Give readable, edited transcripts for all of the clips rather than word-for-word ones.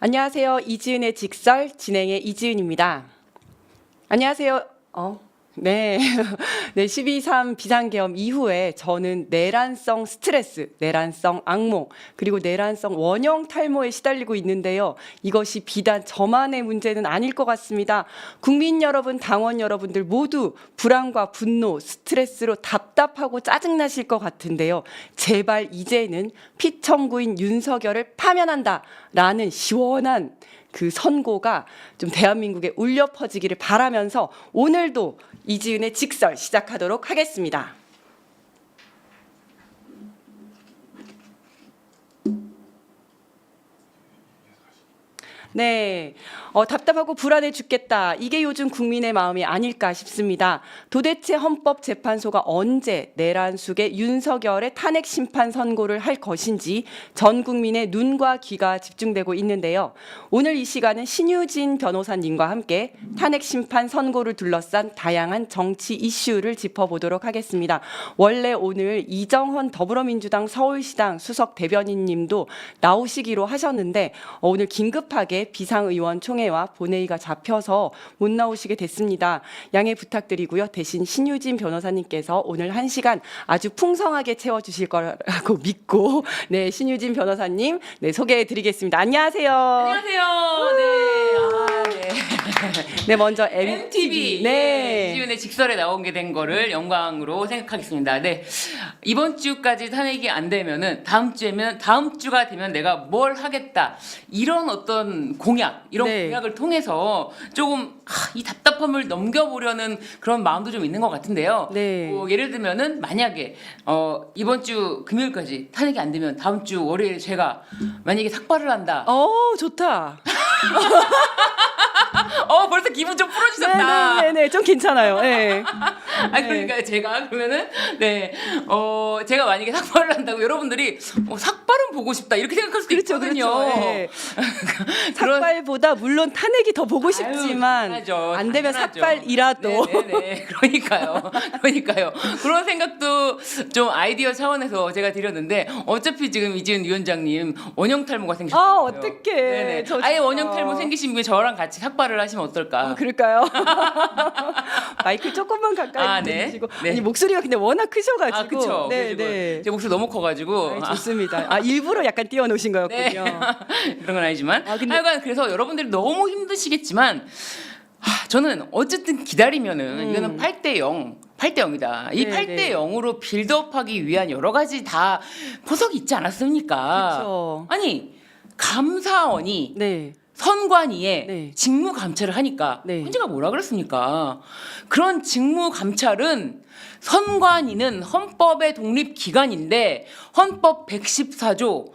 안녕하세요. 이지은의 직설 진행의 이지은입니다. 안녕하세요. 네. 네, 12.3 비상계엄 이후에 저는 내란성 스트레스, 내란성 악몽, 그리고 내란성 원형 탈모에 시달리고 있는데요. 이것이 비단 저만의 문제는 아닐 것 같습니다. 국민 여러분, 당원 여러분들 모두 불안과 분노, 스트레스로 답답하고 짜증나실 것 같은데요. 제발 이제는 피청구인 윤석열을 파면한다라는 시원한 그 선고가 좀 대한민국에 울려 퍼지기를 바라면서 오늘도 이지은의 직설 시작하도록 하겠습니다. 네, 답답하고 불안해 죽겠다. 이게 요즘 국민의 마음이 아닐까 싶습니다. 도대체 헌법재판소가 언제 내란숙의 윤석열의 탄핵 심판 선고를 할 것인지 전 국민의 눈과 귀가 집중되고 있는데요. 오늘 이 시간은 신유진 변호사님과 함께 탄핵 심판 선고를 둘러싼 다양한 정치 이슈를 짚어보도록 하겠습니다. 원래 오늘 이정헌 더불어민주당 서울시당 수석 대변인님도 나오시기로 하셨는데 오늘 긴급하게 비상의원 총회와 본회의가 잡혀서 못 나오시게 됐습니다. 양해 부탁드리고요. 대신 신유진 변호사님께서 오늘 1시간 아주 풍성하게 채워주실 거라고 믿고 네, 신유진 변호사님 네, 소개해드리겠습니다. 안녕하세요. 안녕하세요. 네. 네, 먼저 MTV 네. 이지은의 직설에 나오게 된 거를 영광으로 생각하겠습니다. 네. 이번 주까지 탄핵이 안 되면은 다음 주가 되면 내가 뭘 하겠다. 이런 어떤 공약, 이런 네. 공약을 통해서 조금 이 답답함을 넘겨보려는 그런 마음도 좀 있는 것 같은데요. 네. 예를 들면은 만약에 이번 주 금요일까지 탄핵이 안 되면 다음 주 월요일에 제가 만약에 삭발을 한다. 좋다. 벌써 기분 좀 풀어주셨다. 네네네, 좀 괜찮아요. 네. 그러니까 제가 그러면은 제가 만약에 삭발을 한다고 여러분들이 삭발은 보고 싶다 이렇게 생각할 수도 그렇죠, 있거든요. 그렇죠. 네. 삭발보다 물론 탄핵이 더 보고 싶지만 당연하죠. 안 되면 당연하죠. 삭발이라도. 네네네. 그러니까요. 그런 생각도 좀 아이디어 차원에서 제가 드렸는데 어차피 지금 이지은 위원장님 원형 탈모가 생기셨어요. 어떡해. 네네. 저 아예 진짜. 원형 탈모 생기신 분이 저랑 같이 삭발을 하시면 어떨까? 그럴까요? 마이크 조금만 가까이 네. 대주시고 네. 아니 목소리가 근데 워낙 크셔가지고. 그쵸. 네, 그래가지고 네. 제 목소리 너무 커가지고. 좋습니다. 일부러 약간 띄워놓으신 거였군요. 네. 그런 건 아니지만 근데- 하여간 그래서 여러분들이 너무 힘드시겠지만 저는 어쨌든 기다리면은 이거는 8대 0이다. 이 네, 8대 네. 0으로 빌드업하기 위한 여러 가지 다 포석이 있지 않았습니까? 그쵸. 아니 감사원이 네. 선관위에 네. 직무 감찰을 하니까 네. 헌재가 뭐라 그랬습니까? 그런 직무 감찰은 선관위는 헌법의 독립기관인데 헌법 114조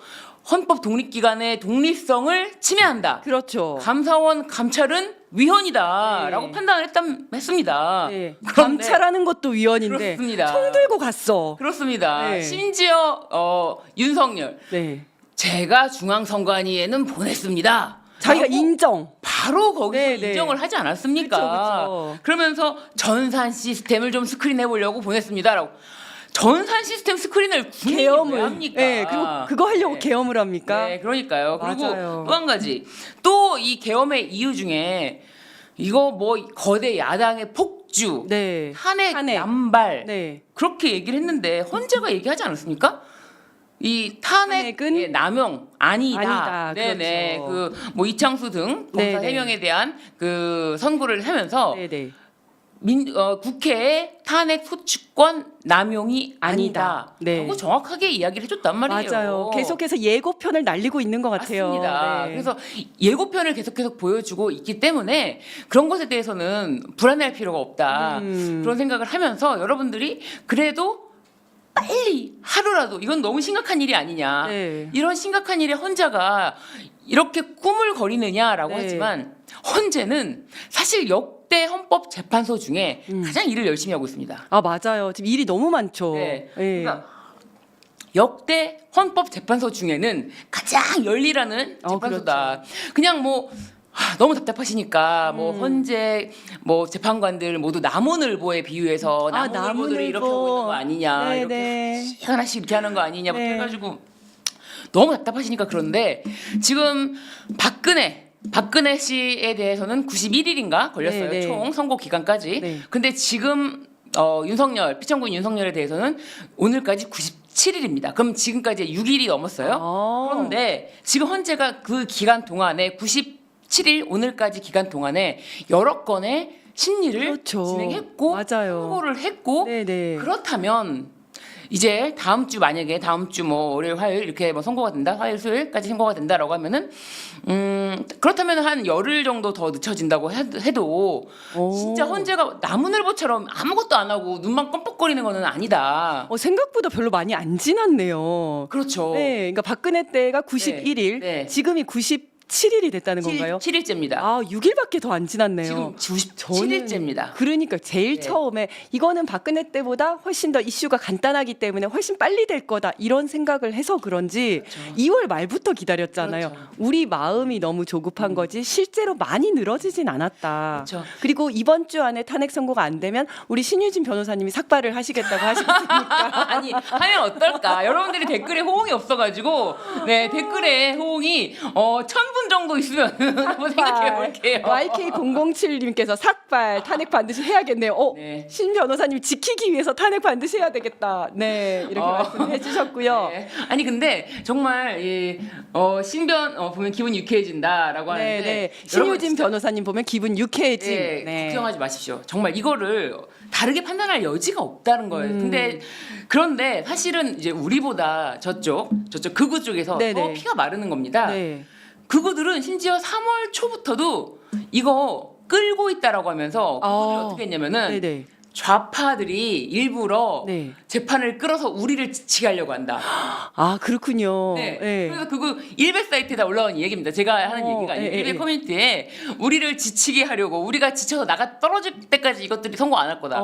헌법 독립기관의 독립성을 침해한다. 그렇죠. 감사원 감찰은 위헌이다라고 네. 판단을 했습니다. 네. 그런데 감찰하는 것도 위헌인데 그렇습니다. 총 들고 갔어. 그렇습니다. 네. 심지어 윤석열 네. 제가 중앙선관위에는 보냈습니다. 자기가 라고 인정. 바로 거기서 네, 네. 인정을 하지 않았습니까? 그쵸. 그러면서 전산 시스템을 좀 스크린해 보려고 보냈습니다라고. 전산 시스템 스크린을 국민이 왜 계엄을 합니까? 네, 그리고 그거 하려고 네. 계엄을 합니까? 네, 그러니까요. 그리고 맞아요. 또 한 가지. 또 이 계엄의 이유 중에 이거 뭐 거대 야당의 폭주, 네. 탄핵, 탄핵. 남발 네. 그렇게 얘기를 했는데 헌재가 얘기하지 않았습니까? 이 탄핵은 탄핵은 남용 아니다. 아니다. 네네. 그렇죠. 그 뭐 이창수 등 검사 네네. 해명에 대한 그 선고를 하면서 네네. 국회의 탄핵 소추권 남용이 아니다. 아니다. 네. 라고 정확하게 이야기를 해줬단 말이에요. 맞아요. 계속해서 예고편을 날리고 있는 것 같아요. 맞습니다. 네. 그래서 예고편을 계속 보여주고 있기 때문에 그런 것에 대해서는 불안해할 필요가 없다. 그런 생각을 하면서 여러분들이 그래도 빨리 하루라도 이건 너무 심각한 일이 아니냐. 네. 이런 심각한 일에 헌재가 이렇게 꾸물거리느냐라고 네. 하지만 헌재는 사실 역대 헌법재판소 중에 가장 일을 열심히 하고 있습니다. 맞아요. 지금 일이 너무 많죠. 네. 네. 그러니까 역대 헌법재판소 중에는 가장 열일하는 재판소다. 그냥 뭐 너무 답답하시니까 뭐 헌재 뭐 재판관들 모두 남원을보에 비유해서 남원을보들이 이렇게 하고 있는 거 아니냐, 네, 이렇게 네. 하나씩 이렇게 하는 거 아니냐, 막 네. 해가지고 너무 답답하시니까 그런데 지금 박근혜 씨에 대해서는 91일인가 걸렸어요. 네, 네. 총 선고 기간까지. 네. 근데 지금 피청구인 윤석열에 대해서는 오늘까지 97일입니다. 그럼 지금까지 6일이 넘었어요. 그런데 지금 헌재가 그 기간 동안에 97일 오늘까지 기간 동안에 여러 건의 심리를 그렇죠. 진행했고 맞아요. 선고를 했고 네네. 그렇다면 이제 다음 주 만약에 다음 주 뭐 월요일 화요일 이렇게 뭐 선고가 된다 화요일 수요일까지 선고가 된다라고 하면은 그렇다면 한 열흘 정도 더 늦춰진다고 해도 진짜 헌재가 나무늘보처럼 아무것도 안 하고 눈만 껌뻑거리는 거는 아니다. 생각보다 별로 많이 안 지났네요. 그렇죠. 네, 그러니까 박근혜 때가 91일, 네. 지금이 97일이 됐다는 건가요? 7일째입니다. 6일밖에 더 안 지났네요. 지금 97일째입니다. 그러니까 제일 네. 처음에 이거는 박근혜 때보다 훨씬 더 이슈가 간단하기 때문에 훨씬 빨리 될 거다 이런 생각을 해서 그런지 그렇죠. 2월 말부터 기다렸잖아요. 그렇죠. 우리 마음이 너무 조급한 거지 실제로 많이 늘어지진 않았다. 그렇죠. 그리고 이번 주 안에 탄핵 선고가 안 되면 우리 신유진 변호사님이 삭발을 하시겠다고 하셨으니까 아니 하면 어떨까? 여러분들이 댓글에 호응이 없어가지고 네 댓글에 호응이 1000분 정도 있으면 한번 생각해 볼게요. YK007님께서 삭발 탄핵 반드시 해야겠네요. 네. 신 변호사님 지키기 위해서 탄핵 반드시 해야 되겠다. 네 이렇게 말씀해 주셨고요. 네. 아니 근데 정말 신변 보면 기분 유쾌해진다라고 하는데 네. 여러분 신유진 진짜 변호사님 보면 기분 유쾌해짐. 네, 걱정하지 마십시오. 정말 이거를 다르게 판단할 여지가 없다는 거예요. 근데 그런데 사실은 이제 우리보다 저쪽 극우 쪽에서 네네. 더 피가 마르는 겁니다. 네. 극우들은 심지어 3월 초부터도 이거 끌고 있다라고 하면서 그들이 어떻게 했냐면은 네네. 좌파들이 일부러 네. 재판을 끌어서 우리를 지치게 하려고 한다. 그렇군요. 네. 네. 그래서 그거 일베 사이트에다 올라온 얘기입니다. 제가 하는 얘기가 아니고 예, 일베 예. 커뮤니티에 우리를 지치게 하려고 우리가 지쳐서 나가 떨어질 때까지 이것들이 선고 안 할 거다.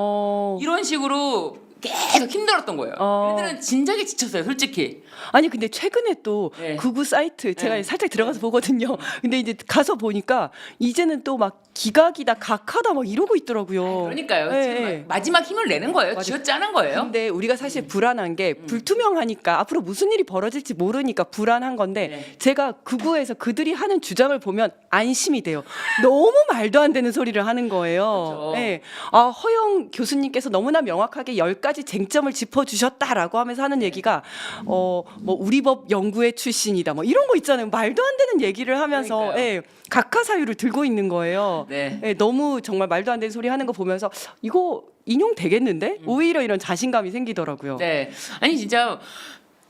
이런 식으로 계속 힘들었던 거예요. 얘들은 진작에 지쳤어요, 솔직히. 아니 근데 최근에 또 네. 극우 사이트 제가 네. 살짝 들어가서 보거든요. 근데 이제 가서 보니까 이제는 또 막 기각이다 각하다 막 이러고 있더라고요. 그러니까요. 네, 지금 네. 마지막 힘을 내는 거예요. 쥐어짜는 거예요. 근데 우리가 사실 불안한 게 불투명하니까 앞으로 무슨 일이 벌어질지 모르니까 불안한 건데 네. 제가 극우에서 그들이 하는 주장을 보면 안심이 돼요. 너무 말도 안 되는 소리를 하는 거예요. 그렇죠. 네. 허영 교수님께서 너무나 명확하게 10가지 쟁점을 짚어주셨다라고 하면서 하는 얘기가 뭐 우리 법 연구회 출신이다 뭐 이런 거 있잖아요. 말도 안 되는 얘기를 하면서 그러니까요. 예, 각하 사유를 들고 있는 거예요. 네. 예, 너무 정말 말도 안 되는 소리 하는 거 보면서 이거 인용 되겠는데? 오히려 이런 자신감이 생기더라고요. 네. 아니 진짜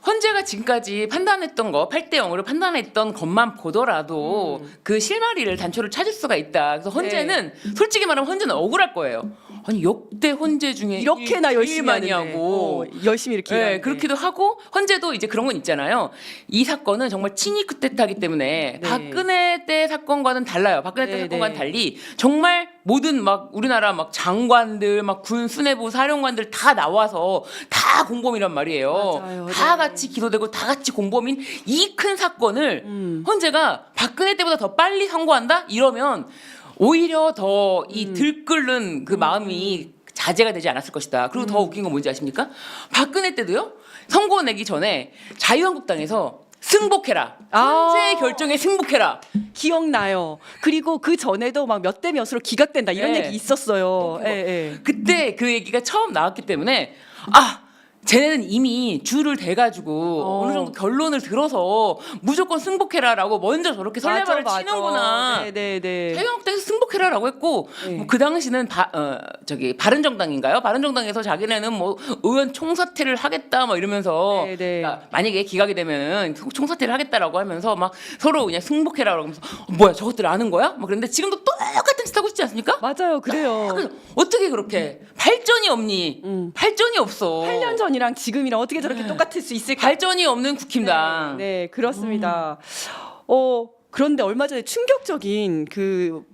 헌재가 지금까지 판단했던 거 8대 0으로 판단했던 것만 보더라도 그 실마리를 단초를 찾을 수가 있다. 그래서 헌재는 솔직히 말하면 헌재는 억울할 거예요. 아니 역대 헌재 중에 이렇게나 열심히 많이 하는데, 하고 열심히 이렇게 네, 일하는데. 그렇기도 하고 헌재도 이제 그런 건 있잖아요. 이 사건은 정말 친이 쿠데타이기 때문에 네. 박근혜 때 사건과는 달라요. 박근혜 때 네, 사건과는 네. 달리 정말 모든 막 우리나라 막 장관들, 막 군 수뇌부 사령관들 다 나와서 다 공범이란 말이에요. 맞아요. 다 네. 같이 기소되고 다 같이 공범인 이 큰 사건을 헌재가 박근혜 때보다 더 빨리 선고한다? 이러면 오히려 더 이 들끓는 그 마음이 자제가 되지 않았을 것이다. 그리고 더 웃긴 건 뭔지 아십니까? 박근혜 때도요. 선고 내기 전에 자유한국당에서 승복해라. 헌재 결정에 승복해라. 기억나요. 그리고 그 전에도 막 몇 대 몇으로 기각된다 이런 네. 얘기 있었어요. 예, 예. 그때 그 얘기가 처음 나왔기 때문에 쟤네는 이미 줄을 대가지고 어느 정도 결론을 들어서 무조건 승복해라라고 먼저 저렇게 설레발을 치는구나. 네네네. 자유한국당에서 승복해라라고 했고 네. 뭐그 당시는 바른정당인가요? 바른정당에서 자기네는 뭐 의원 총사퇴를 하겠다 뭐 이러면서 네, 네. 그러니까 만약에 기각이 되면은 총사퇴를 하겠다라고 하면서 막 서로 그냥 승복해라고 하면서 뭐야 저것들 아는 거야? 막 그런데 지금도 똑같은 짓 하고 있지 않습니까? 맞아요. 그래요. 어떻게 그렇게 발전이 없니? 발전이 없어. 8년 전이랑 지금이랑 어떻게 저렇게 똑같을 수 있을까? 발전이 없는 국힘당. 네, 그렇습니다. 그런데 얼마 전에 충격적인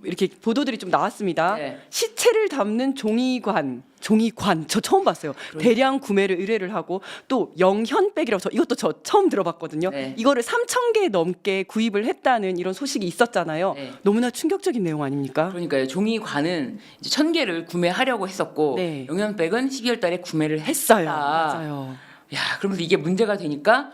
이렇게 보도들이 좀 나왔습니다. 네. 시체를 담는 종이관 저 처음 봤어요. 대량 구매를 의뢰를 하고 또 영현백이라고 이것도 저 처음 들어봤거든요. 네. 이거를 3,000개 넘게 구입을 했다는 이런 소식이 있었잖아요. 네. 너무나 충격적인 내용 아닙니까? 그러니까요. 종이관은 이제 1000개를 구매하려고 했었고 네. 영현백은 12월 달에 구매를 했어요. 했다. 맞아요. 야, 그러면서 이게 문제가 되니까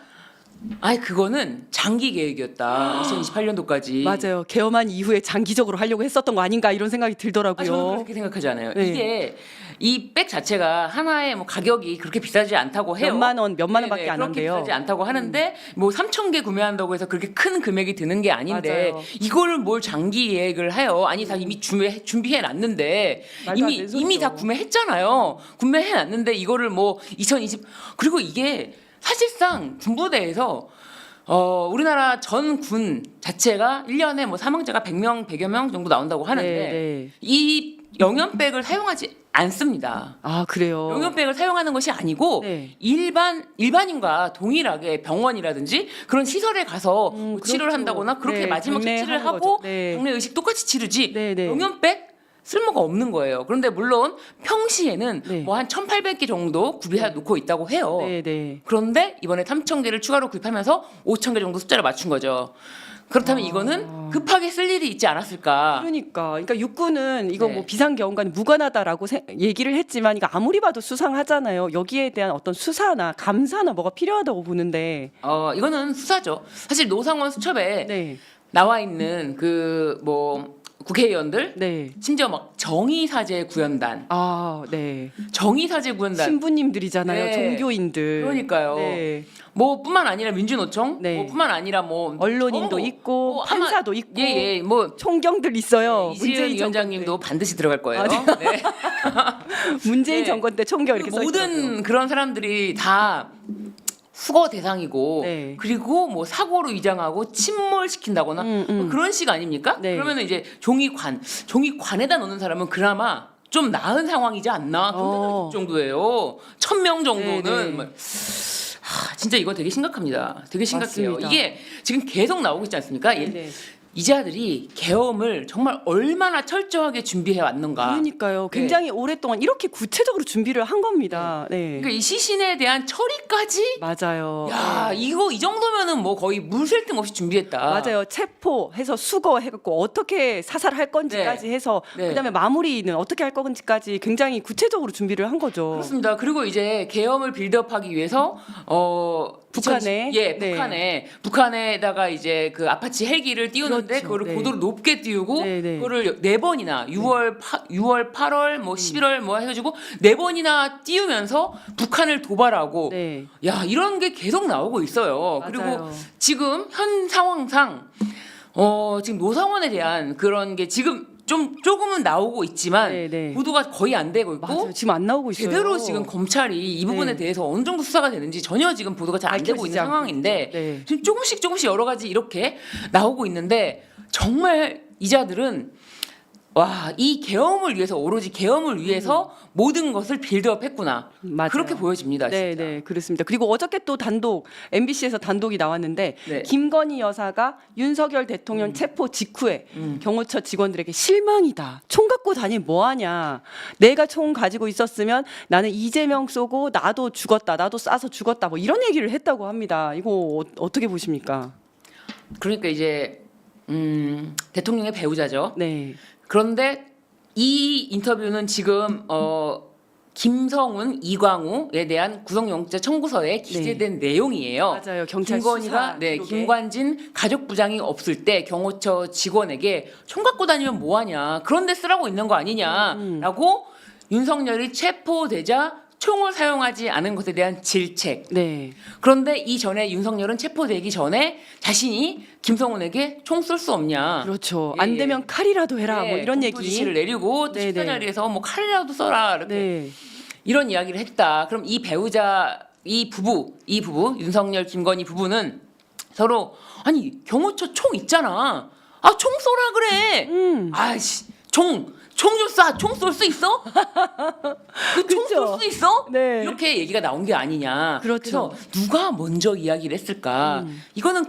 아니 그거는 장기 계획이었다. 2028년도까지. 맞아요. 개엄한 이후에 장기적으로 하려고 했었던 거 아닌가 이런 생각이 들더라고요. 저는 그렇게 생각하지 않아요. 네. 이게 이 백 자체가 하나의 뭐 가격이 그렇게 비싸지 않다고 해요. 몇만 원밖에 안 그렇게 한대요. 비싸지 않다고 하는데 뭐 3,000개 구매한다고 해서 그렇게 큰 금액이 드는 게 아닌데 맞아요. 이거를 뭘 장기 계획을 해요. 아니 다 이미 준비해 놨는데 말도 안 되는 이미 소리죠. 다 구매했잖아요. 구매해 놨는데 이거를 뭐 2020 그리고 이게 사실상 군부대에서 우리나라 전 군 자체가 1년에 뭐 사망자가 100명, 100여 명 정도 나온다고 하는데 네. 이 영연백을 사용하지 않습니다. 아 그래요. 영연백을 사용하는 것이 아니고 네. 일반인과 동일하게 병원이라든지 그런 시설에 가서 뭐 치료를 그렇죠. 한다거나 그렇게 네, 마지막 처치를 장례하는 하고 거죠. 네. 장례 의식 똑같이 치르지 네, 네. 영연백 쓸모가 없는 거예요. 그런데 물론 평시에는 네. 뭐 한 1,800개 정도 구비해 놓고 있다고 해요. 네, 네. 그런데 이번에 3,000개를 추가로 구입하면서 5,000개 정도 숫자를 맞춘 거죠. 그렇다면 이거는 급하게 쓸 일이 있지 않았을까? 그러니까 육군은 이거 네. 뭐 비상경관 무관하다라고 얘기를 했지만 이거 아무리 봐도 수상하잖아요. 여기에 대한 어떤 수사나 감사나 뭐가 필요하다고 보는데. 이거는 수사죠. 사실 노상원 수첩에 네, 나와 있는 그 뭐 국회의원들 네. 심지어 막 정의사제 구현단, 아, 네. 정의사제 구현단 신부님들이잖아요. 네. 종교인들. 그러니까요. 네. 뭐뿐만 아니라 민주노총, 네. 뭐뿐만 아니라 뭐 언론인도 전부, 있고 뭐 아마- 판사도 있고 예, 뭐 총경들 있어요. 이지은 위원장님도 반드시 들어갈 거예요. 아, 네. 문재인 네. 정권 때 총경 이렇게 써 있더라고요. 모든 그런 사람들이 다 수거 대상이고 네. 그리고 뭐 사고로 위장하고 침몰시킨다거나 뭐 그런 식 아닙니까? 네. 그러면은 이제 종이관에다 넣는 사람은 그나마 좀 나은 상황이지 않나 그런 생각이 들 정도예요. 1,000명 정도는 네, 네. 뭐, 진짜 이거 되게 심각합니다. 되게 심각해요. 맞습니다. 이게 지금 계속 나오고 있지 않습니까? 네. 이 자들이 계엄을 정말 얼마나 철저하게 준비해 왔는가. 그러니까요. 굉장히 오랫동안 이렇게 구체적으로 준비를 한 겁니다. 네. 그러니까 이 시신에 대한 처리까지 맞아요. 야, 이거 이 정도면은 뭐 거의 물 셀 틈 없이 준비했다. 맞아요. 체포해서 수거해갖고 어떻게 사살할 건지까지 해서 네. 그다음에 마무리는 어떻게 할 건지까지 굉장히 구체적으로 준비를 한 거죠. 그렇습니다. 그리고 이제 계엄을 빌드업하기 위해서 북한에? 예, 네. 북한에다가 이제 그 아파치 헬기를 띄우는데 그렇죠. 그거를 네. 고도로 높게 띄우고 네, 네. 그거를 4번이나 6월 8월 뭐 11월 뭐 해가지고 4번이나 띄우면서 북한을 도발하고 네. 야 이런 게 계속 나오고 있어요. 그리고 맞아요. 지금 현 상황상 지금 노상원에 대한 그런 게 지금 좀 조금은 나오고 있지만 네, 네. 보도가 거의 안 되고 있고 맞아요. 지금 안 나오고 있어요. 제대로 지금 검찰이 이 부분에 네. 대해서 어느 정도 수사가 되는지 전혀 지금 보도가 잘 안 되고 밝혀지지 있는 않고 상황인데 있죠. 네. 지금 조금씩 여러 가지 이렇게 나오고 있는데 정말 이자들은 와, 이 계엄을 위해서 오로지 계엄을 위해서 모든 것을 빌드업했구나. 맞아요. 그렇게 보여집니다. 네, 진짜. 네, 그렇습니다. 그리고 어저께 또 단독 MBC에서 단독이 나왔는데 네. 김건희 여사가 윤석열 대통령 체포 직후에 경호처 직원들에게 실망이다. 총 갖고 다니면 뭐하냐. 내가 총 가지고 있었으면 나는 이재명 쏘고 나도 죽었다. 나도 쏴서 죽었다. 뭐 이런 얘기를 했다고 합니다. 이거 어떻게 보십니까? 그러니까 이제 대통령의 배우자죠. 네, 그런데 이 인터뷰는 지금 김성훈, 이광우에 대한 구속영장 청구서에 기재된 내용이에요. 맞아요. 경찰 김건희가 수사 네, 기록에. 김관진 가족부장이 없을 때 경호처 직원에게 총 갖고 다니면 뭐하냐 그런데 쓰라고 있는 거 아니냐라고 윤석열이 체포되자 총을 사용하지 않은 것에 대한 질책. 네, 그런데 이전에 윤석열은 체포되기 전에 자신이 김성훈에게 총 쏠 수 없냐. 그렇죠. 예, 안 되면 칼이라도 해라. 뭐 이런 공포 얘기. 지시를 내리고 또 네, 식사 네. 자리에서 뭐 칼이라도 써라 이렇게 네, 이런 이야기를 했다. 그럼 이 배우자 이 부부 윤석열 김건희 부부는 서로 아니 경호처 총 있잖아. 아 총 쏘라 그래. 아이씨 총 좀 쏴. 총 쏠 수 있어? 그 총 쏠 그쵸? 수 있어? 네. 이렇게 얘기가 나온 게 아니냐. 그렇죠. 그래서 누가 먼저 이야기를 했을까? 이거는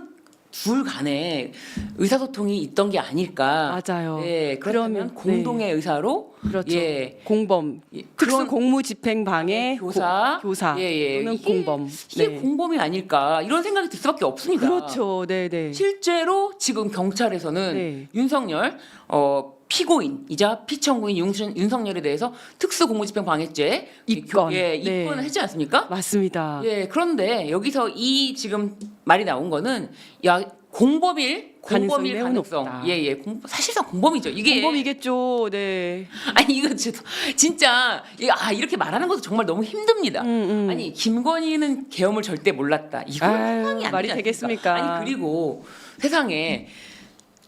둘 간에 의사소통이 있던 게 아닐까. 맞아요. 예, 그러면 그러면, 공동의 의사로 그렇죠. 예, 공범, 예, 특수 그런- 교무집행방해 교사, 교사 또는 이게- 공범. 이게 네. 공범이 아닐까 이런 생각이 들 수밖에 없습니다. 그렇죠. 네, 네. 실제로 지금 경찰에서는 네. 윤석열 피고인이자 피청구인 윤석열에 대해서 특수공무집행방해죄 입건. 입건을 네. 했지 않습니까? 맞습니다. 예, 그런데 여기서 이 지금 말이 나온 거는 야 공범일 가능성이 매우 가능성 높다. 예예 사실상 공범이죠 이게 공범이겠죠. 네. 아니 이거 진짜 이렇게 말하는 것도 정말 너무 힘듭니다. 아니 김건희는 계엄을 절대 몰랐다 이거 아유, 세상이 안 말이 되지 되겠습니까? 않습니까? 아니 그리고 세상에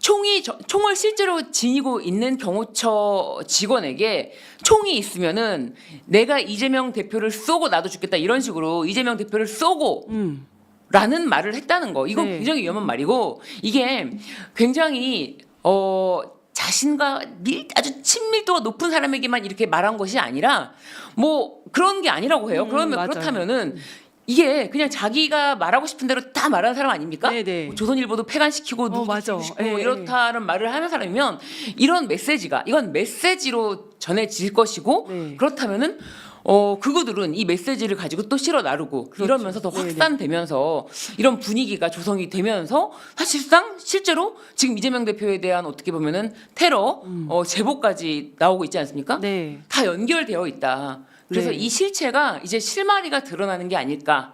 총을 실제로 지니고 있는 경호처 직원에게 총이 있으면은 내가 이재명 대표를 쏘고 나도 죽겠다 이런 식으로 이재명 대표를 쏘고 라는 말을 했다는 거 이건 네. 굉장히 위험한 말이고 이게 굉장히 자신과 아주 친밀도가 높은 사람에게만 이렇게 말한 것이 아니라 뭐 그런 게 아니라고 해요. 그러면 맞아요. 그렇다면은 이게 그냥 자기가 말하고 싶은 대로 다 말하는 사람 아닙니까? 네네. 뭐 조선일보도 폐간시키고 누구도 맞아. 시키고 예, 이렇다는 말을 하는 사람이면 이런 메시지가 이건 메시지로 전해질 것이고 네. 그렇다면은 그거들은 이 메시지를 가지고 또 실어 나르고 그렇죠. 이러면서 더 네네. 확산되면서 이런 분위기가 조성이 되면서 사실상 실제로 지금 이재명 대표에 대한 어떻게 보면은 테러 제보까지 나오고 있지 않습니까? 네. 다 연결되어 있다. 그래서 네. 이 실체가 이제 실마리가 드러나는 게 아닐까.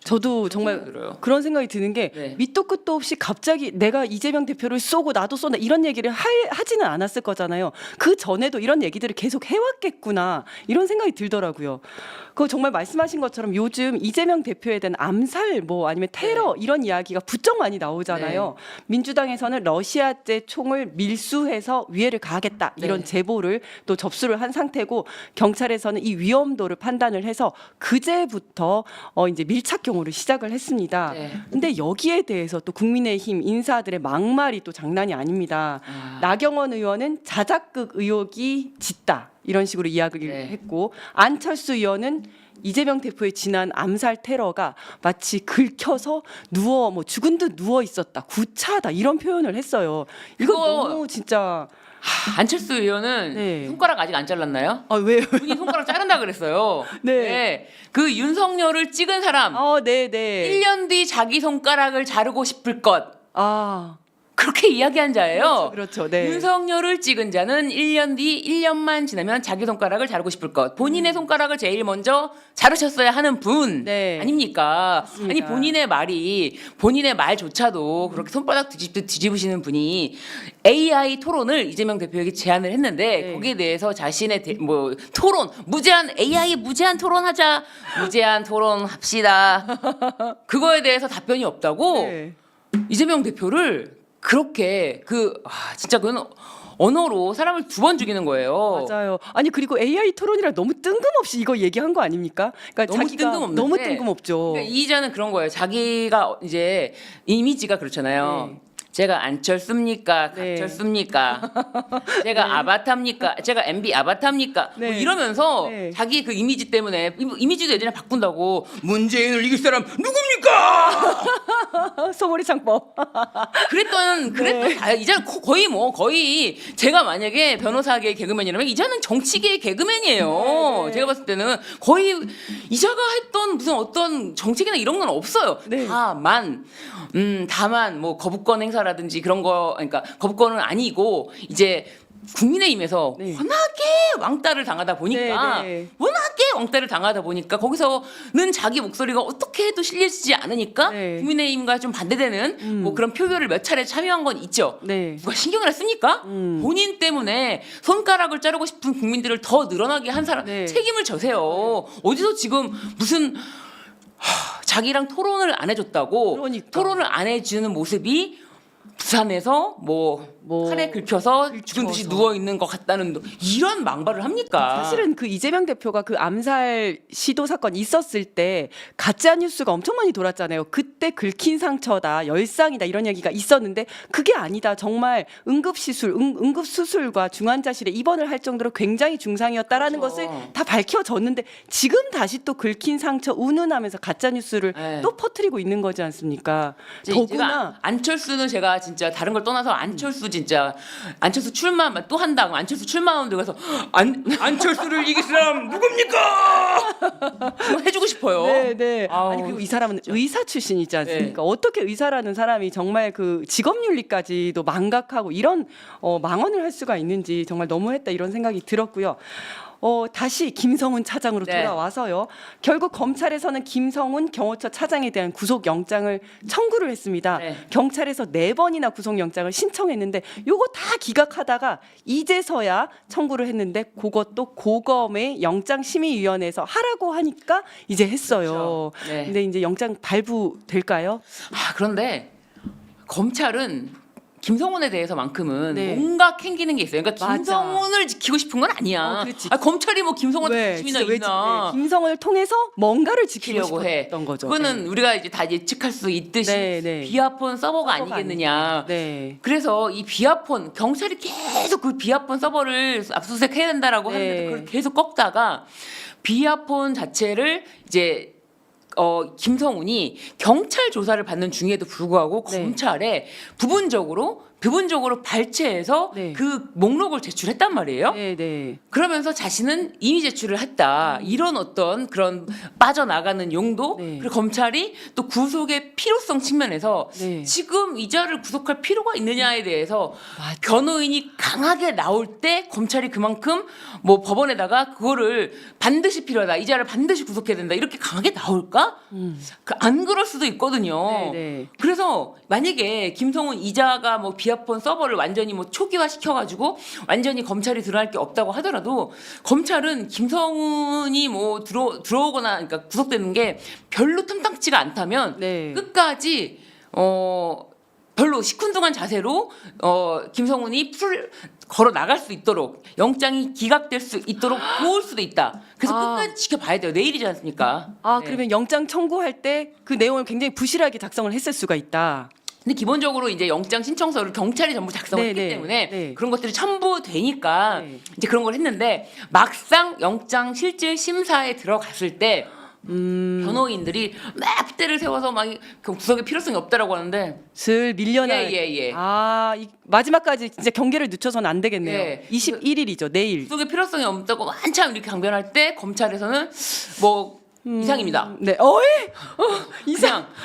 저도 정말 생각이 들어요. 그런 생각이 드는 게 네. 밑도 끝도 없이 갑자기 내가 이재명 대표를 쏘고 나도 쏜다 이런 얘기를 하지는 않았을 거잖아요. 그 전에도 이런 얘기들을 계속 해왔겠구나 이런 생각이 들더라고요. 그거 정말 말씀하신 것처럼 요즘 이재명 대표에 대한 암살 뭐 아니면 테러 이런 이야기가 부쩍 많이 나오잖아요. 민주당에서는 러시아제 총을 밀수해서 위해를 가하겠다 이런 네. 제보를 또 접수를 한 상태고 경찰에서는 이 위험도를 판단을 해서 그제부터 이제 밀착 경호를 시작을 했습니다. 네. 근데 여기에 대해서 또 국민의힘 인사들의 막말이 또 장난이 아닙니다. 나경원 의원은 자작극 의혹이 짙다 이런 식으로 이야기를 네. 했고 안철수 의원은 이재명 대표의 지난 암살 테러가 마치 긁혀서 죽은 듯 누워 있었다 구차하다 이런 표현을 했어요. 이거 그거- 너무 진짜 안철수 의원은 네. 손가락 아직 안 잘랐나요? 왜요? 본인 손가락 자른다 그랬어요. 네. 그 윤석열을 찍은 사람 네네. 1년 뒤 자기 손가락을 자르고 싶을 것 그렇게 이야기한 자예요. 그렇죠. 네. 윤석열을 찍은 자는 1년 뒤 1년만 지나면 자기 손가락을 자르고 싶을 것. 본인의 손가락을 제일 먼저 자르셨어야 하는 분 네. 아닙니까? 맞습니다. 아니 본인의 말조차도 그렇게 손바닥 뒤집듯 뒤집으시는 분이 AI 토론을 이재명 대표에게 제안을 했는데 네. 거기에 대해서 자신의 토론 무제한 AI 무제한 토론하자 무제한 토론합시다. 그거에 대해서 답변이 없다고 네. 이재명 대표를 그렇게 진짜 그건 언어로 사람을 두 번 죽이는 거예요. 맞아요. 아니 그리고 AI 토론이라 너무 뜬금없이 이거 얘기한 거 아닙니까? 그러니까 너무 자기가 뜬금없는데. 너무 뜬금없죠. 그러니까 이자는 그런 거예요. 자기가 이제 이미지가 그렇잖아요. 네. 제가 안철수입니까? 네. 박철수입니까? 제가 아바타입니까? 제가 MB 아바타입니까? 네. 뭐 이러면서 네. 자기 그 이미지 때문에 이미지도 예전에 바꾼다고 문재인을 이길 사람 누굽니까? 소머리 창법. 그랬던 이제는 거의 제가 만약에 변호사계 개그맨이라면 이자는 정치계 개그맨이에요. 네. 제가 봤을 때는 거의 이자가 했던 무슨 어떤 정책이나 이런 건 없어요. 네. 다만 뭐 거부권 행사라든지 그런 거 그러니까 거부권은 아니고 이제 국민의힘에서 네. 워낙에 왕따를 당하다 보니까 네, 네. 워낙에 왕따를 당하다 보니까 거기서는 자기 목소리가 어떻게 해도 실리지 않으니까 네. 국민의힘과 좀 반대되는 뭐 그런 표결을 몇 차례 참여한 건 있죠. 네. 누가 신경을 씁니까? 본인 때문에 손가락을 자르고 싶은 국민들을 더 늘어나게 한 사람 네. 책임을 져세요. 어디서 지금 무슨 자기랑 토론을 안 해줬다고 그러니까. 토론을 안 해주는 모습이 부산에서 뭐 칼에 긁혀서 죽은 듯이 누워 있는 것 같다는 이런 망발을 합니까? 사실은 그 이재명 대표가 그 암살 시도 사건 있었을 때 가짜 뉴스가 엄청 많이 돌았잖아요. 그때 긁힌 상처다, 열상이다 이런 얘기가 있었는데 그게 아니다. 정말 응급 수술과 중환자실에 입원을 할 정도로 굉장히 중상이었다라는 그렇죠. 것을 다 밝혀졌는데 지금 다시 또 긁힌 상처 운운하면서 가짜 뉴스를 네. 또 퍼뜨리고 있는 거지 않습니까? 제가 더구나 안철수는 제가 내가 진짜 다른 걸 떠나서 안철수 진짜 안철수 출마만 또 한다. 그럼 안철수 출마하는 데 가서 안철수를 이길 사람 누굽니까? 그거 해주고 싶어요. 네, 네. 아우, 아니 그리고 이 사람은 의사 출신이지 않습니까? 네. 어떻게 의사라는 사람이 정말 그 직업 윤리까지도 망각하고 이런 망언을 할 수가 있는지 정말 너무했다 이런 생각이 들었고요. 다시 김성훈 차장으로 네. 돌아와서요. 결국 검찰에서는 김성훈 경호처 차장에 대한 구속영장을 청구를 했습니다. 네. 경찰에서 4번이나 구속영장을 신청했는데 요거 다 기각하다가 이제서야 청구를 했는데 그것도 고검의 영장심의위원회에서 하라고 하니까 이제 했어요. 그렇죠. 네. 근데 이제 영장 발부될까요? 그런데 검찰은 김성훈에 대해서만큼은 네. 뭔가 캥기는 게 있어요. 그러니까 맞아. 김성훈을 지키고 싶은 건 아니야. 그렇지. 검찰이 뭐 김성훈한테 관심이나 진짜 있나. 김성훈을 통해서 뭔가를 지키고 지키려고 해. 싶었던 거죠. 그거는 우리가 이제 다 예측할 수 있듯이 네, 네. 비아폰 서버가 아니겠느냐. 네. 그래서 이 비아폰 경찰이 계속 그 비아폰 서버를 압수수색해야 된다라고 네. 하는데 그걸 계속 꺾다가 비아폰 자체를 이제 김성훈이 경찰 조사를 받는 중에도 불구하고 네. 검찰에 부분적으로 발췌해서 네. 그 목록을 제출했단 말이에요. 네, 네. 그러면서 자신은 이미 제출을 했다. 이런 어떤 그런 빠져나가는 용도. 네. 그리고 검찰이 또 구속의 필요성 측면에서 네. 지금 이자를 구속할 필요가 있느냐에 대해서 맞아. 변호인이 강하게 나올 때 검찰이 그만큼 뭐 법원에다가 그거를 반드시 필요하다. 이자를 반드시 구속해야 된다. 이렇게 강하게 나올까? 안 그럴 수도 있거든요. 네, 네. 그래서 만약에 김성훈 이자가 뭐 비아폰 서버를 완전히 뭐 초기화 시켜가지고 완전히 검찰이 드러날 게 없다고 하더라도 검찰은 김성훈이 뭐 들어오거나 그러니까 구속되는 게 별로 탐탁지가 않다면 네. 끝까지 별로 시큰둥한 자세로 김성훈이 걸어 나갈 수 있도록 영장이 기각될 수 있도록 도울 수도 있다. 그래서 아. 끝까지 지켜봐야 돼요. 내일이지 않습니까? 네. 그러면 영장 청구할 때 그 내용을 굉장히 부실하게 작성을 했을 수가 있다. 근데 기본적으로 이제 영장 신청서를 경찰이 전부 작성을 네, 했기 네, 때문에 네. 그런 것들이 첨부되니까 네. 이제 그런 걸 했는데 막상 영장 실질 심사에 들어갔을 때 변호인들이 막 핏대를 세워서 막 그 구속의 필요성이 없다라고 하는데 슬 밀려날. 예. 마지막까지 진짜 경계를 늦춰서는 안 되겠네요. 예. 21일이죠. 내일. 구속의 필요성이 없다고 한참 이렇게 강변할 때 검찰에서는 뭐 이상입니다. 네.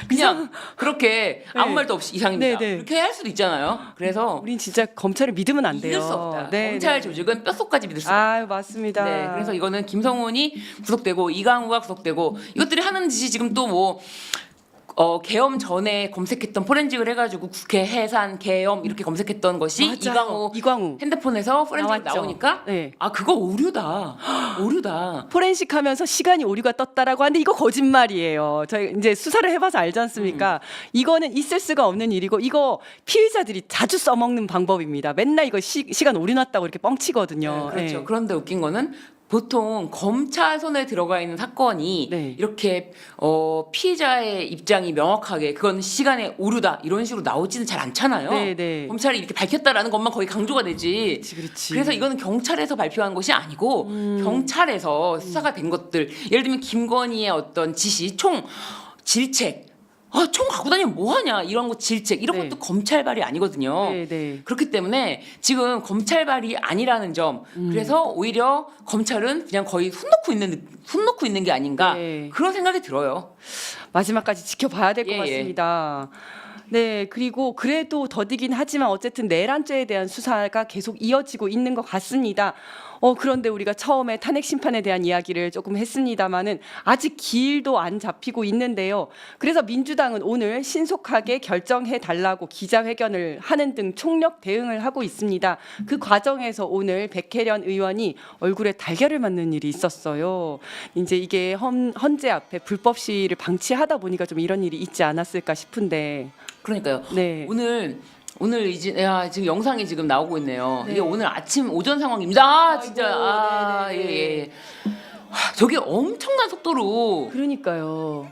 그냥 그렇게 아무 네. 말도 없이 이상입니다. 네, 네. 그렇게 할 수도 있잖아요. 그래서 우린 진짜 검찰을 믿으면 안 돼요. 믿을 수 없다. 네, 검찰 네. 조직은 뼛속까지 믿을 수 없다. 맞습니다. 네, 그래서 이거는 김성훈이 구속되고 이강우가 구속되고 이것들이 하는 짓이 지금 또 뭐 계엄 전에 검색했던 포렌직을 해가지고 국회 해산 계엄 이렇게 검색했던 것이 맞아요. 이광우. 핸드폰에서 포렌직 나왔죠. 나오니까 네. 그거 오류다. 포렌식 하면서 시간이 오류가 떴다라고 하는데 이거 거짓말이에요. 저희 이제 수사를 해봐서 알지 않습니까? 이거는 있을 수가 없는 일이고 이거 피의자들이 자주 써먹는 방법입니다. 맨날 이거 시간 오류 났다고 이렇게 뻥치거든요. 그렇죠. 네. 그런데 웃긴 거는 보통 검찰 손에 들어가 있는 사건이 네. 이렇게 피의자의 입장이 명확하게 그건 시간의 오류다 이런 식으로 나오지는 잘 않잖아요. 네, 네. 검찰이 이렇게 밝혔다라는 것만 거의 강조가 되지. 그렇지. 그래서 이거는 경찰에서 발표한 것이 아니고 경찰에서 수사가 된 것들. 예를 들면 김건희의 어떤 지시, 질책. 총 갖고 다니면 뭐하냐 이런 거 질책 이런 네. 것도 검찰발이 아니거든요. 네, 네. 그렇기 때문에 지금 검찰발이 아니라는 점 그래서 오히려 검찰은 그냥 거의 손 놓고 있는 게 아닌가 네. 그런 생각이 들어요. 마지막까지 지켜봐야 될 것 예, 예. 같습니다. 네, 그리고 그래도 더디긴 하지만 어쨌든 내란죄에 대한 수사가 계속 이어지고 있는 것 같습니다. 그런데 우리가 처음에 탄핵 심판에 대한 이야기를 조금 했습니다마는 아직 길도 안 잡히고 있는데요. 그래서 민주당은 오늘 신속하게 결정해 달라고 기자회견을 하는 등 총력 대응을 하고 있습니다. 그 과정에서 오늘 백혜련 의원이 얼굴에 달걀을 맞는 일이 있었어요. 이제 이게 헌재 앞에 불법 시위를 방치하다 보니까 좀 이런 일이 있지 않았을까 싶은데. 그러니까요. 네. 오늘 이제 지금 영상이 지금 나오고 있네요. 네. 이게 오늘 오전 상황입니다. 진짜 네네네. 예. 저게 엄청난 속도로 그러니까요.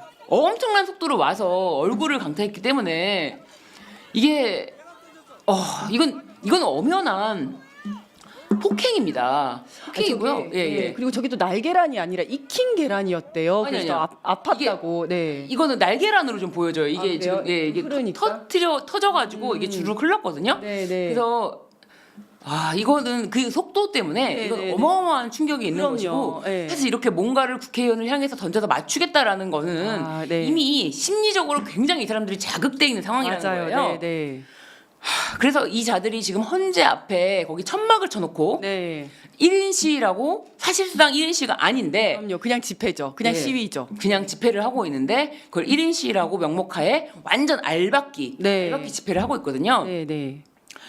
와서 얼굴을 강타했기 때문에 이게 이건 엄연한 폭행입니다. 폭행이고요. 저게, 예, 예. 그리고 저게 또 날계란이 아니라 익힌 계란이었대요. 아니, 그래서 아니요. 아팠다고. 네. 이거는 날계란으로 좀 보여져요. 이게 그래요? 지금 이게 그러니까? 터져가지고 이게 주르륵 흘렀거든요. 네, 네. 그래서 이거는 그 속도 때문에 네, 이건 네, 네. 어마어마한 충격이 있는 그럼요. 것이고 네. 사실 이렇게 뭔가를 국회의원을 향해서 던져서 맞추겠다라는 거는 네. 이미 심리적으로 굉장히 이 사람들이 자극돼 있는 상황이라는 맞아요. 거예요. 네, 네. 그래서 이 자들이 지금 헌재 앞에 거기 천막을 쳐놓고 네. 1인 시위라고 사실상 1인 시위가 아닌데 그럼요. 그냥 집회죠. 그냥 네. 시위죠. 그냥 집회를 하고 있는데 그걸 1인 시위라고 명목하에 완전 알박기 집회를 하고 있거든요. 네, 네.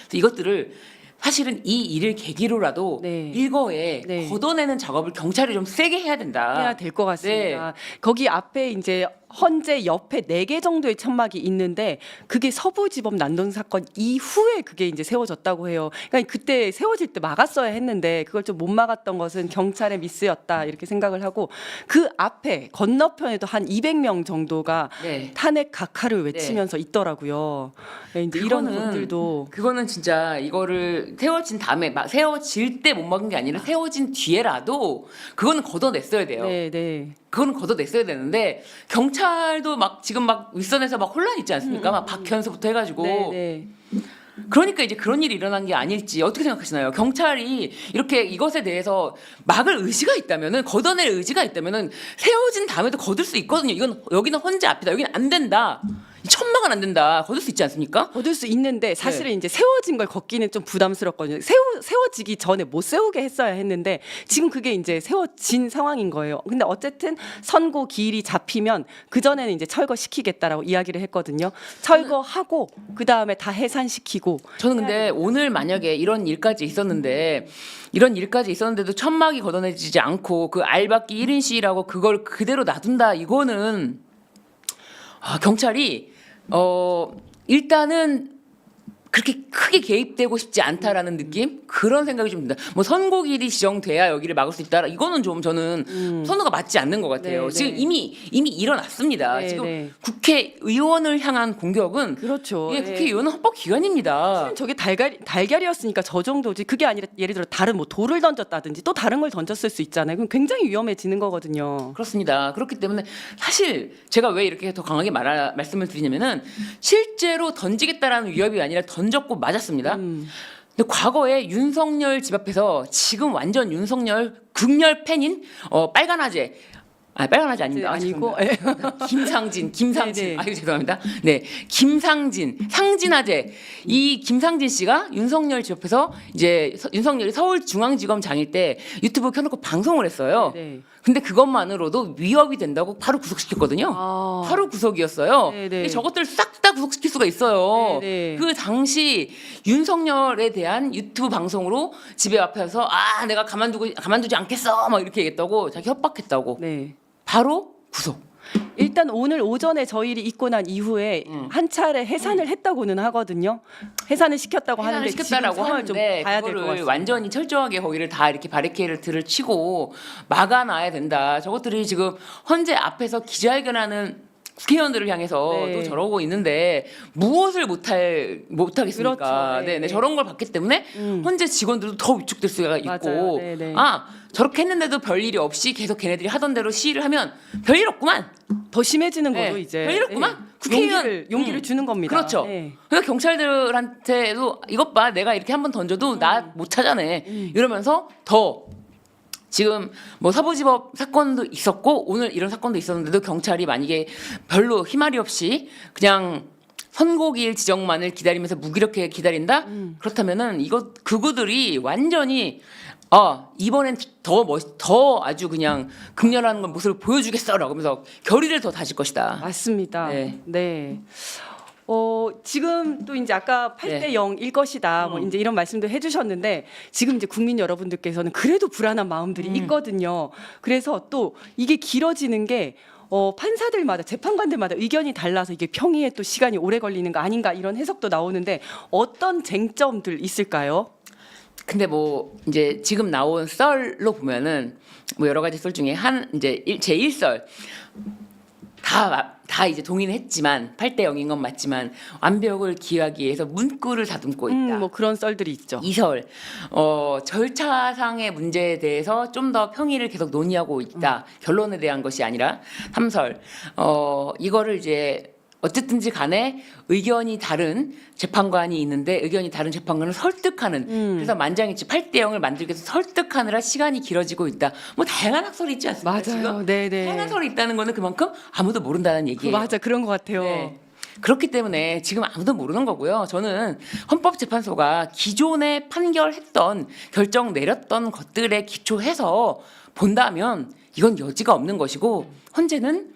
그래서 이것들을 사실은 이 일을 계기로라도 네. 일거에 네. 걷어내는 작업을 경찰이 좀 세게 해야 된다. 해야 될 것 같습니다. 네. 거기 앞에 이제 헌재 옆에 4개 정도의 천막이 있는데 그게 서부지법 난동 사건 이후에 그게 이제 세워졌다고 해요. 그러니까 그때 세워질 때 막았어야 했는데 그걸 좀 못 막았던 것은 경찰의 미스였다 이렇게 생각을 하고 그 앞에 건너편에도 한 200명 정도가 네. 탄핵 각하를 외치면서 있더라고요. 네, 이제 이런 것들도 그거는 진짜 이거를 세워진 다음에 세워질 때 못 막은 게 아니라 세워진 뒤에라도 그거는 걷어냈어야 돼요. 네, 네. 그거는 걷어냈어야 되는데 경찰도 막 지금 막 윗선에서 막 혼란 있지 않습니까? 막 박현수부터 해가지고 네, 네. 그러니까 이제 그런 일이 일어난 게 아닐지 어떻게 생각하시나요? 경찰이 이렇게 이것에 대해서 막을 의지가 있다면은 걷어낼 의지가 있다면은 세워진 다음에도 거둘 수 있거든요. 이건 여기는 헌재 앞이다. 여기는 안 된다. 이 천막은 안 된다. 거둘 수 있지 않습니까? 얻을 수 있는데 사실은 이제 세워진 걸 걷기는 좀 부담스럽거든요. 세워지기 전에 못 세우게 했어야 했는데 지금 그게 이제 세워진 상황인 거예요. 근데 어쨌든 선고 기일이 잡히면 그 전에는 이제 철거시키겠다라고 이야기를 했거든요. 철거하고 그 다음에 다 해산시키고. 저는 근데 오늘 만약에 이런 일까지 있었는데도 천막이 걷어내지지 않고 그 알박기 1인 시위라고 그걸 그대로 놔둔다. 이거는 경찰이 일단은 그렇게 크게 개입되고 싶지 않다라는 느낌 그런 생각이 좀 듭니다. 뭐 선고일이 지정돼야 여기를 막을 수 있다. 이거는 좀 저는 선호가 맞지 않는 것 같아요. 네, 지금 네. 이미 일어났습니다. 네, 지금 네. 국회의원을 향한 공격은 그렇죠. 예, 네. 국회의원은 헌법기관입니다. 저게 달걀이었으니까 저 정도지. 그게 아니라 예를 들어 다른 뭐 돌을 던졌다든지 또 다른 걸 던졌을 수 있잖아요. 그럼 굉장히 위험해지는 거거든요. 그렇습니다. 그렇기 때문에 사실 제가 왜 이렇게 더 강하게 말씀을 드리냐면은 실제로 던지겠다라는 위협이 아니라 던졌고 맞았습니다. 근데 과거에 윤석열 집 앞에서 지금 완전 윤석열 극렬 팬인 빨간 아재 빨간 아재 아닙니다. 아니고 김상진. 네네. 아유 죄송합니다. 네, 상진 아재. 이 김상진 씨가 윤석열 집 앞에서 이제 윤석열이 서울중앙지검장일 때 유튜브 켜놓고 방송을 했어요. 네. 근데 그것만으로도 위협이 된다고 바로 구속시켰거든요. 바로 구속이었어요. 네네. 저것들 싹 다 구속시킬 수가 있어요. 네네. 그 당시 윤석열에 대한 유튜브 방송으로 집에 앞에서 내가 가만두지 않겠어 막 이렇게 얘기했다고 자기 협박했다고 네. 바로 구속. 일단 오늘 오전에 저희 일이 있고 난 이후에 한 차례 해산을 했다고는 하거든요. 해산을 시켰다고 하는데 지금 시켰다라고 상황을 좀 하는데 봐야 될 것 그거를 같습니다. 완전히 철저하게 거기를 다 이렇게 바리케이드를 치고 막아놔야 된다. 저것들이 지금 헌재 앞에서 기자회견하는 국회의원들을 향해서 네. 또 저러고 있는데 무엇을 못하겠습니까? 그렇죠. 네, 네, 네. 저런 걸 봤기 때문에 헌재 직원들도 더 위축될 수가 있고 맞아요. 네, 네. 저렇게 했는데도 별일이 없이 계속 걔네들이 하던 대로 시위를 하면 별일 없구만. 더 심해지는 네, 거죠 이제. 별일 없구만. 네. 국회의원 용기를 주는 겁니다. 그렇죠. 네. 그러니까 경찰들한테도 이것 봐 내가 이렇게 한번 던져도 나 못 찾아내 이러면서 더 지금 뭐 서부지법 사건도 있었고 오늘 이런 사건도 있었는데도 경찰이 만약에 별로 힘앓이 없이 그냥 선고기일 지정만을 기다리면서 무기력하게 기다린다 그렇다면은 그구들이 완전히 이번엔 더 아주 그냥 극렬한 모습을 보여주겠어라고 하면서 결의를 더 다질 것이다. 맞습니다. 네. 네. 지금 또 이제 아까 8대 0일 것이다. 뭐 이제 이런 말씀도 해주셨는데 지금 이제 국민 여러분들께서는 그래도 불안한 마음들이 있거든요. 그래서 또 이게 길어지는 게 판사들마다 재판관들마다 의견이 달라서 이게 평의에 또 시간이 오래 걸리는 거 아닌가 이런 해석도 나오는데 어떤 쟁점들 있을까요? 근데 뭐 이제 지금 나온 썰로 보면은 뭐 여러 가지 썰 중에 이제 제1썰 다 이제 동의는 했지만 8대 0인 건 맞지만 완벽을 기하기 위해서 문구를 다듬고 있다. 뭐 그런 썰들이 있죠. 이설 절차상의 문제에 대해서 좀 더 평의를 계속 논의하고 있다. 결론에 대한 것이 아니라 3설 이거를 이제 어쨌든지 간에 의견이 다른 재판관이 있는데 의견이 다른 재판관을 설득하는 그래서 만장일치 8대 0을 만들기 위해서 설득하느라 시간이 길어지고 있다. 뭐 다양한 학설이 있지 않습니까? 맞아요. 지금? 네네. 다양한 설이 있다는 거는 그만큼 아무도 모른다는 얘기예요. 맞아, 그런 것 같아요. 네. 그렇기 때문에 지금 아무도 모르는 거고요. 저는 헌법재판소가 기존에 판결했던 결정 내렸던 것들에 기초해서 본다면 이건 여지가 없는 것이고 헌재는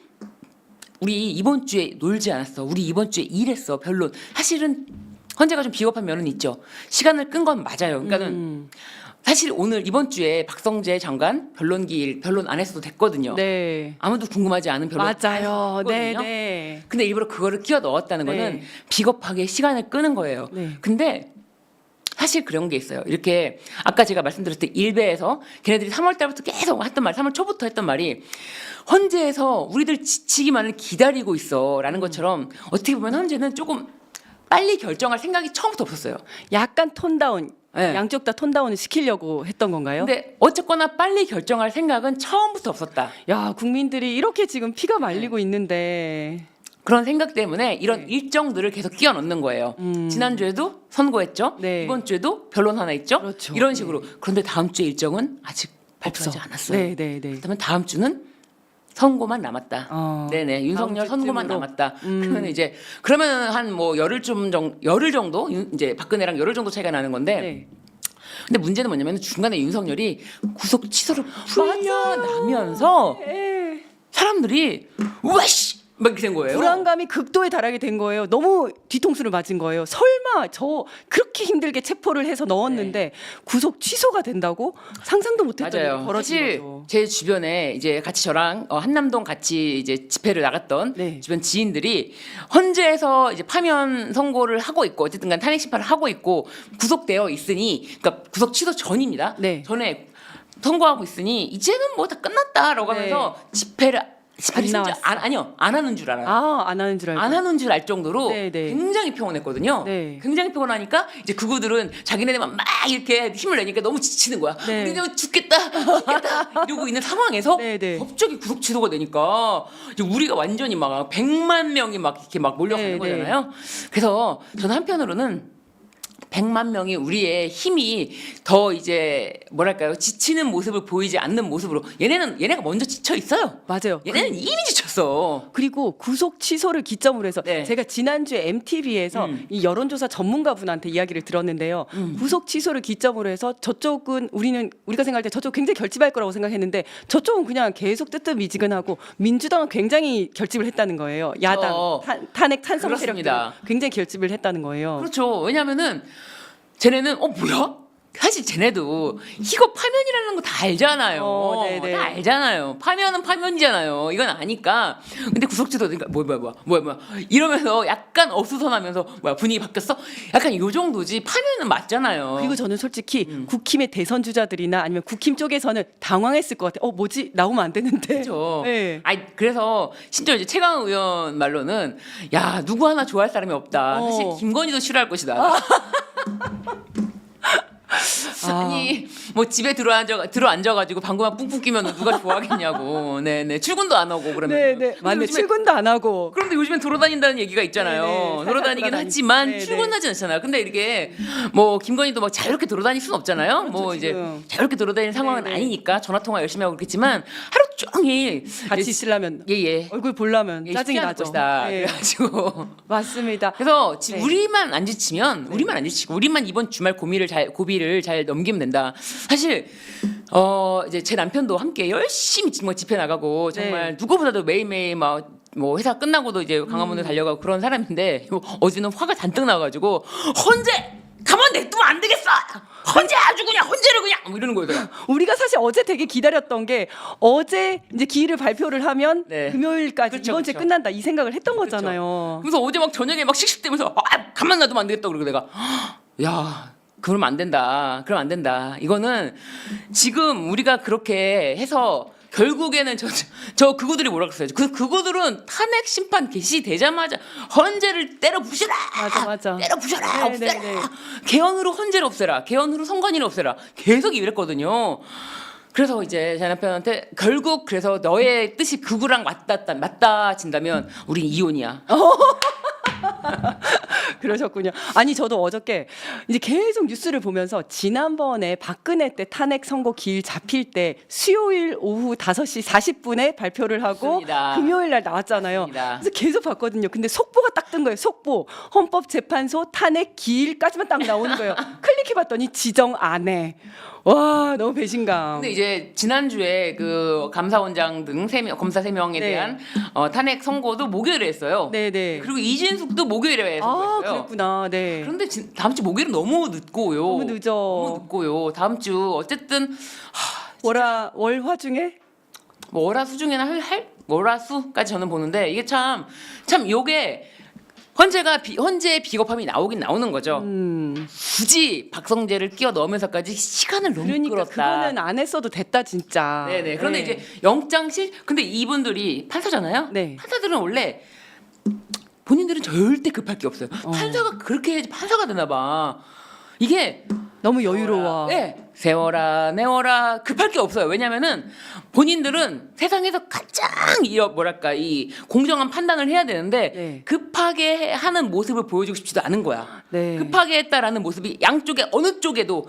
우리 이번 주에 놀지 않았어. 우리 이번 주에 일했어. 변론. 사실은 헌재가 좀 비겁한 면은 있죠. 시간을 끈 건 맞아요. 그러니까는 사실 오늘 이번 주에 박성재 장관 변론 안 했어도 됐거든요. 네. 아무도 궁금하지 않은 변론 맞아요. 했거든요. 네네. 근데 일부러 그거를 끼워 넣었다는 네. 거는 비겁하게 시간을 끄는 거예요. 네. 근데 사실 그런 게 있어요. 이렇게 아까 제가 말씀드렸을 때 일베에서 걔네들이 3월 달부터 계속 했던 말, 3월 초부터 했던 말이 헌재에서 우리들 지치기만을 기다리고 있어라는 것처럼 어떻게 보면 헌재는 조금 빨리 결정할 생각이 처음부터 없었어요. 약간 톤다운, 네. 양쪽 다 톤다운을 시키려고 했던 건가요? 근데 어쨌거나 빨리 결정할 생각은 처음부터 없었다. 야, 국민들이 이렇게 지금 피가 말리고 있는데. 그런 생각 때문에 이런 네. 일정들을 계속 끼워 넣는 거예요. 지난주에도 선고했죠. 네. 이번 주에도 변론 하나 있죠. 그렇죠. 이런 식으로. 그런데 다음 주에 일정은 아직 발표하지 않았어요. 네네네. 그렇다면 다음 주는 선고만 남았다. 네네, 윤석열 다음 선고만 주쯤으로. 남았다. 그러면 한 뭐 열흘 정도 이제 박근혜랑 열흘 정도 차이가 나는 건데. 네. 근데 문제는 뭐냐면 중간에 윤석열이 구속 취소를 풀려나면서 네. 사람들이 우와씨 막 이렇게 된 거예요. 불안감이 극도에 달하게 된 거예요. 너무 뒤통수를 맞은 거예요. 설마 저 그렇게 힘들게 체포를 해서 넣었는데 구속 취소가 된다고 상상도 못했던 일이 맞아요. 벌어진 사실 거죠. 제 주변에 이제 같이 저랑 한남동 같이 이제 집회를 나갔던 네. 주변 지인들이 헌재에서 이제 파면 선고를 하고 있고 어쨌든간 탄핵 심판을 하고 있고 구속되어 있으니 그러니까 구속 취소 전입니다. 네. 전에 선고하고 있으니 이제는 뭐 다 끝났다라고 네. 하면서 집회를 안 심지어 나왔어. 아니요 안 하는 줄 알아요. 안 하는 줄 알고. 안 하는 줄 알 정도로 네, 네. 굉장히 평온했거든요. 네. 굉장히 평온하니까 이제 그구들은 자기네들만 막 이렇게 힘을 내니까 너무 지치는 거야. 네. 우리는 죽겠다 이러고 있는 상황에서 네, 네. 갑자기 구속 취소가 되니까 이제 우리가 완전히 막 100만 명이 막 이렇게 막 몰려가는 네, 거잖아요. 그래서 저는 한편으로는 100만 명이 우리의 힘이 더 이제 뭐랄까요 지치는 모습을 보이지 않는 모습으로 얘네가 먼저 지쳐 있어요. 맞아요. 얘네는 이미 지쳤어. 그리고 구속 취소를 기점으로 해서 네. 제가 지난주에 MTV에서 이 여론조사 전문가분한테 이야기를 들었는데요. 구속 취소를 기점으로 해서 저쪽은 우리가 생각할 때 저쪽 굉장히 결집할 거라고 생각했는데 저쪽은 그냥 계속 뜨뜻미지근하고 민주당은 굉장히 결집을 했다는 거예요. 야당 탄핵 찬성 세력들 그렇습니다. 굉장히 결집을 했다는 거예요. 그렇죠. 왜냐면은 쟤네는 뭐야? 사실 쟤네도 이거 파면이라는 거 다 알잖아요. 네네. 다 알잖아요. 파면은 파면이잖아요. 이건 아니까. 근데 구속지도 그러니까 뭐야 이러면서 약간 어수선하면서 뭐야 분위기 바뀌었어? 약간 요 정도지. 파면은 맞잖아요. 그리고 저는 솔직히 국힘의 대선 주자들이나 아니면 국힘 쪽에서는 당황했을 것 같아요. 뭐지? 나오면 안 되는데. 그렇죠. 네. 아니 그래서 심지어 이제 최강 의원 말로는 야 누구 하나 좋아할 사람이 없다. 사실 김건희도 싫어할 것이다. 아니 뭐 집에 들어앉아가지고 방구만 뿡뿡 끼면 누가 좋아하겠냐고. 네네 출근도 안 하고 그러면. 네네. 맞네. 출근도 안 하고. 그런데 요즘엔 돌아다닌다는 얘기가 있잖아요. 네네. 돌아다니긴 살살 하지만 네네. 출근하지 않잖아요. 근데 이렇게 뭐 김건희도 막 자유롭게 돌아다닐 수는 없잖아요. 뭐 이제 지금. 자유롭게 돌아다니는 상황은 네네. 아니니까 전화 통화 열심히 하고 그렇겠지만 하루 종일 같이 있으려면 예예. 얼굴 보려면 짜증이 나죠. 것이다. 네. 그래가지고 맞습니다. 그래서 네. 우리만 안 지치면 우리만 안 지치고 우리만 이번 주말 고비를 잘 넘기면 된다. 사실 이제 제 남편도 함께 열심히 뭐 집회 나가고 정말 네. 누구보다도 매일매일 막 뭐 회사 끝나고도 이제 강화문을 달려가고 그런 사람인데 어제는 화가 잔뜩 나가지고 헌재 가만 냅두면 안 되겠어. 헌재 아주 그냥 헌재를 그냥 뭐 이러는 거예요. 우리가 사실 어제 되게 기다렸던 게 어제 이제 기일을 발표를 하면 네. 금요일까지 그렇죠, 이번 주에 그렇죠. 끝난다 이 생각을 했던 거잖아요. 그래서 어제 막 저녁에 막 씩씩대면서 가만 놔두면 안 되겠다 그러고 내가 야 그러면 안 된다. 이거는 지금 우리가 그렇게 해서 결국에는 저 그구들이 뭐라 그랬어요? 그구들은 탄핵 심판 개시되자마자 헌재를 때려 부시라. 맞아. 때려 부셔라. 네, 없애라. 네, 네. 개헌으로 헌재를 없애라. 개헌으로 선관위를 없애라. 계속 이랬거든요. 그래서 이제 제 남편한테 결국 그래서 너의 뜻이 극우랑 맞다진다면 우린 이혼이야. 그러셨군요. 아니 저도 어저께 이제 계속 뉴스를 보면서 지난번에 박근혜 때 탄핵 선고 기일 잡힐 때 수요일 오후 5시 40분에 발표를 하고 맞습니다. 금요일 날 나왔잖아요. 맞습니다. 그래서 계속 봤거든요. 근데 속보가 딱 뜬 거예요. 속보. 헌법재판소 탄핵 기일까지만 딱 나오는 거예요. 클릭해봤더니 지정 안 해. 와 너무 배신감. 근데 이제 지난주에 그 감사원장 등 검사 3명에 네. 대한 탄핵 선고도 목요일에 했어요. 네네. 그리고 이진숙도 목요일에 아 선고했어요. 그랬구나. 네. 그런데 다음 주 목요일은 너무 늦고요. 너무 늦어. 너무 늦고요. 다음 주 어쨌든 월화 중에 뭐 월화수 중에는 월화수까지 저는 보는데 이게 참 요게 헌재의 비겁함이 나오긴 나오는 거죠. 굳이 박성재를 끼워 넣으면서까지 시간을 너무 그러니까 끌었다. 그거는 안 했어도 됐다 진짜. 네네. 그런데 네. 이제 근데 이분들이 판사잖아요. 네. 판사들은 원래 본인들은 절대 급할 게 없어요. 판사가 그렇게 해야지 판사가 되나 봐. 이게 너무 여유로워. 네. 세워라 내워라 급할 게 없어요. 왜냐면은 본인들은 세상에서 가장 이 공정한 판단을 해야 되는데 네. 급하게 하는 모습을 보여주고 싶지도 않은 거야. 네. 급하게 했다라는 모습이 양쪽에 어느 쪽에도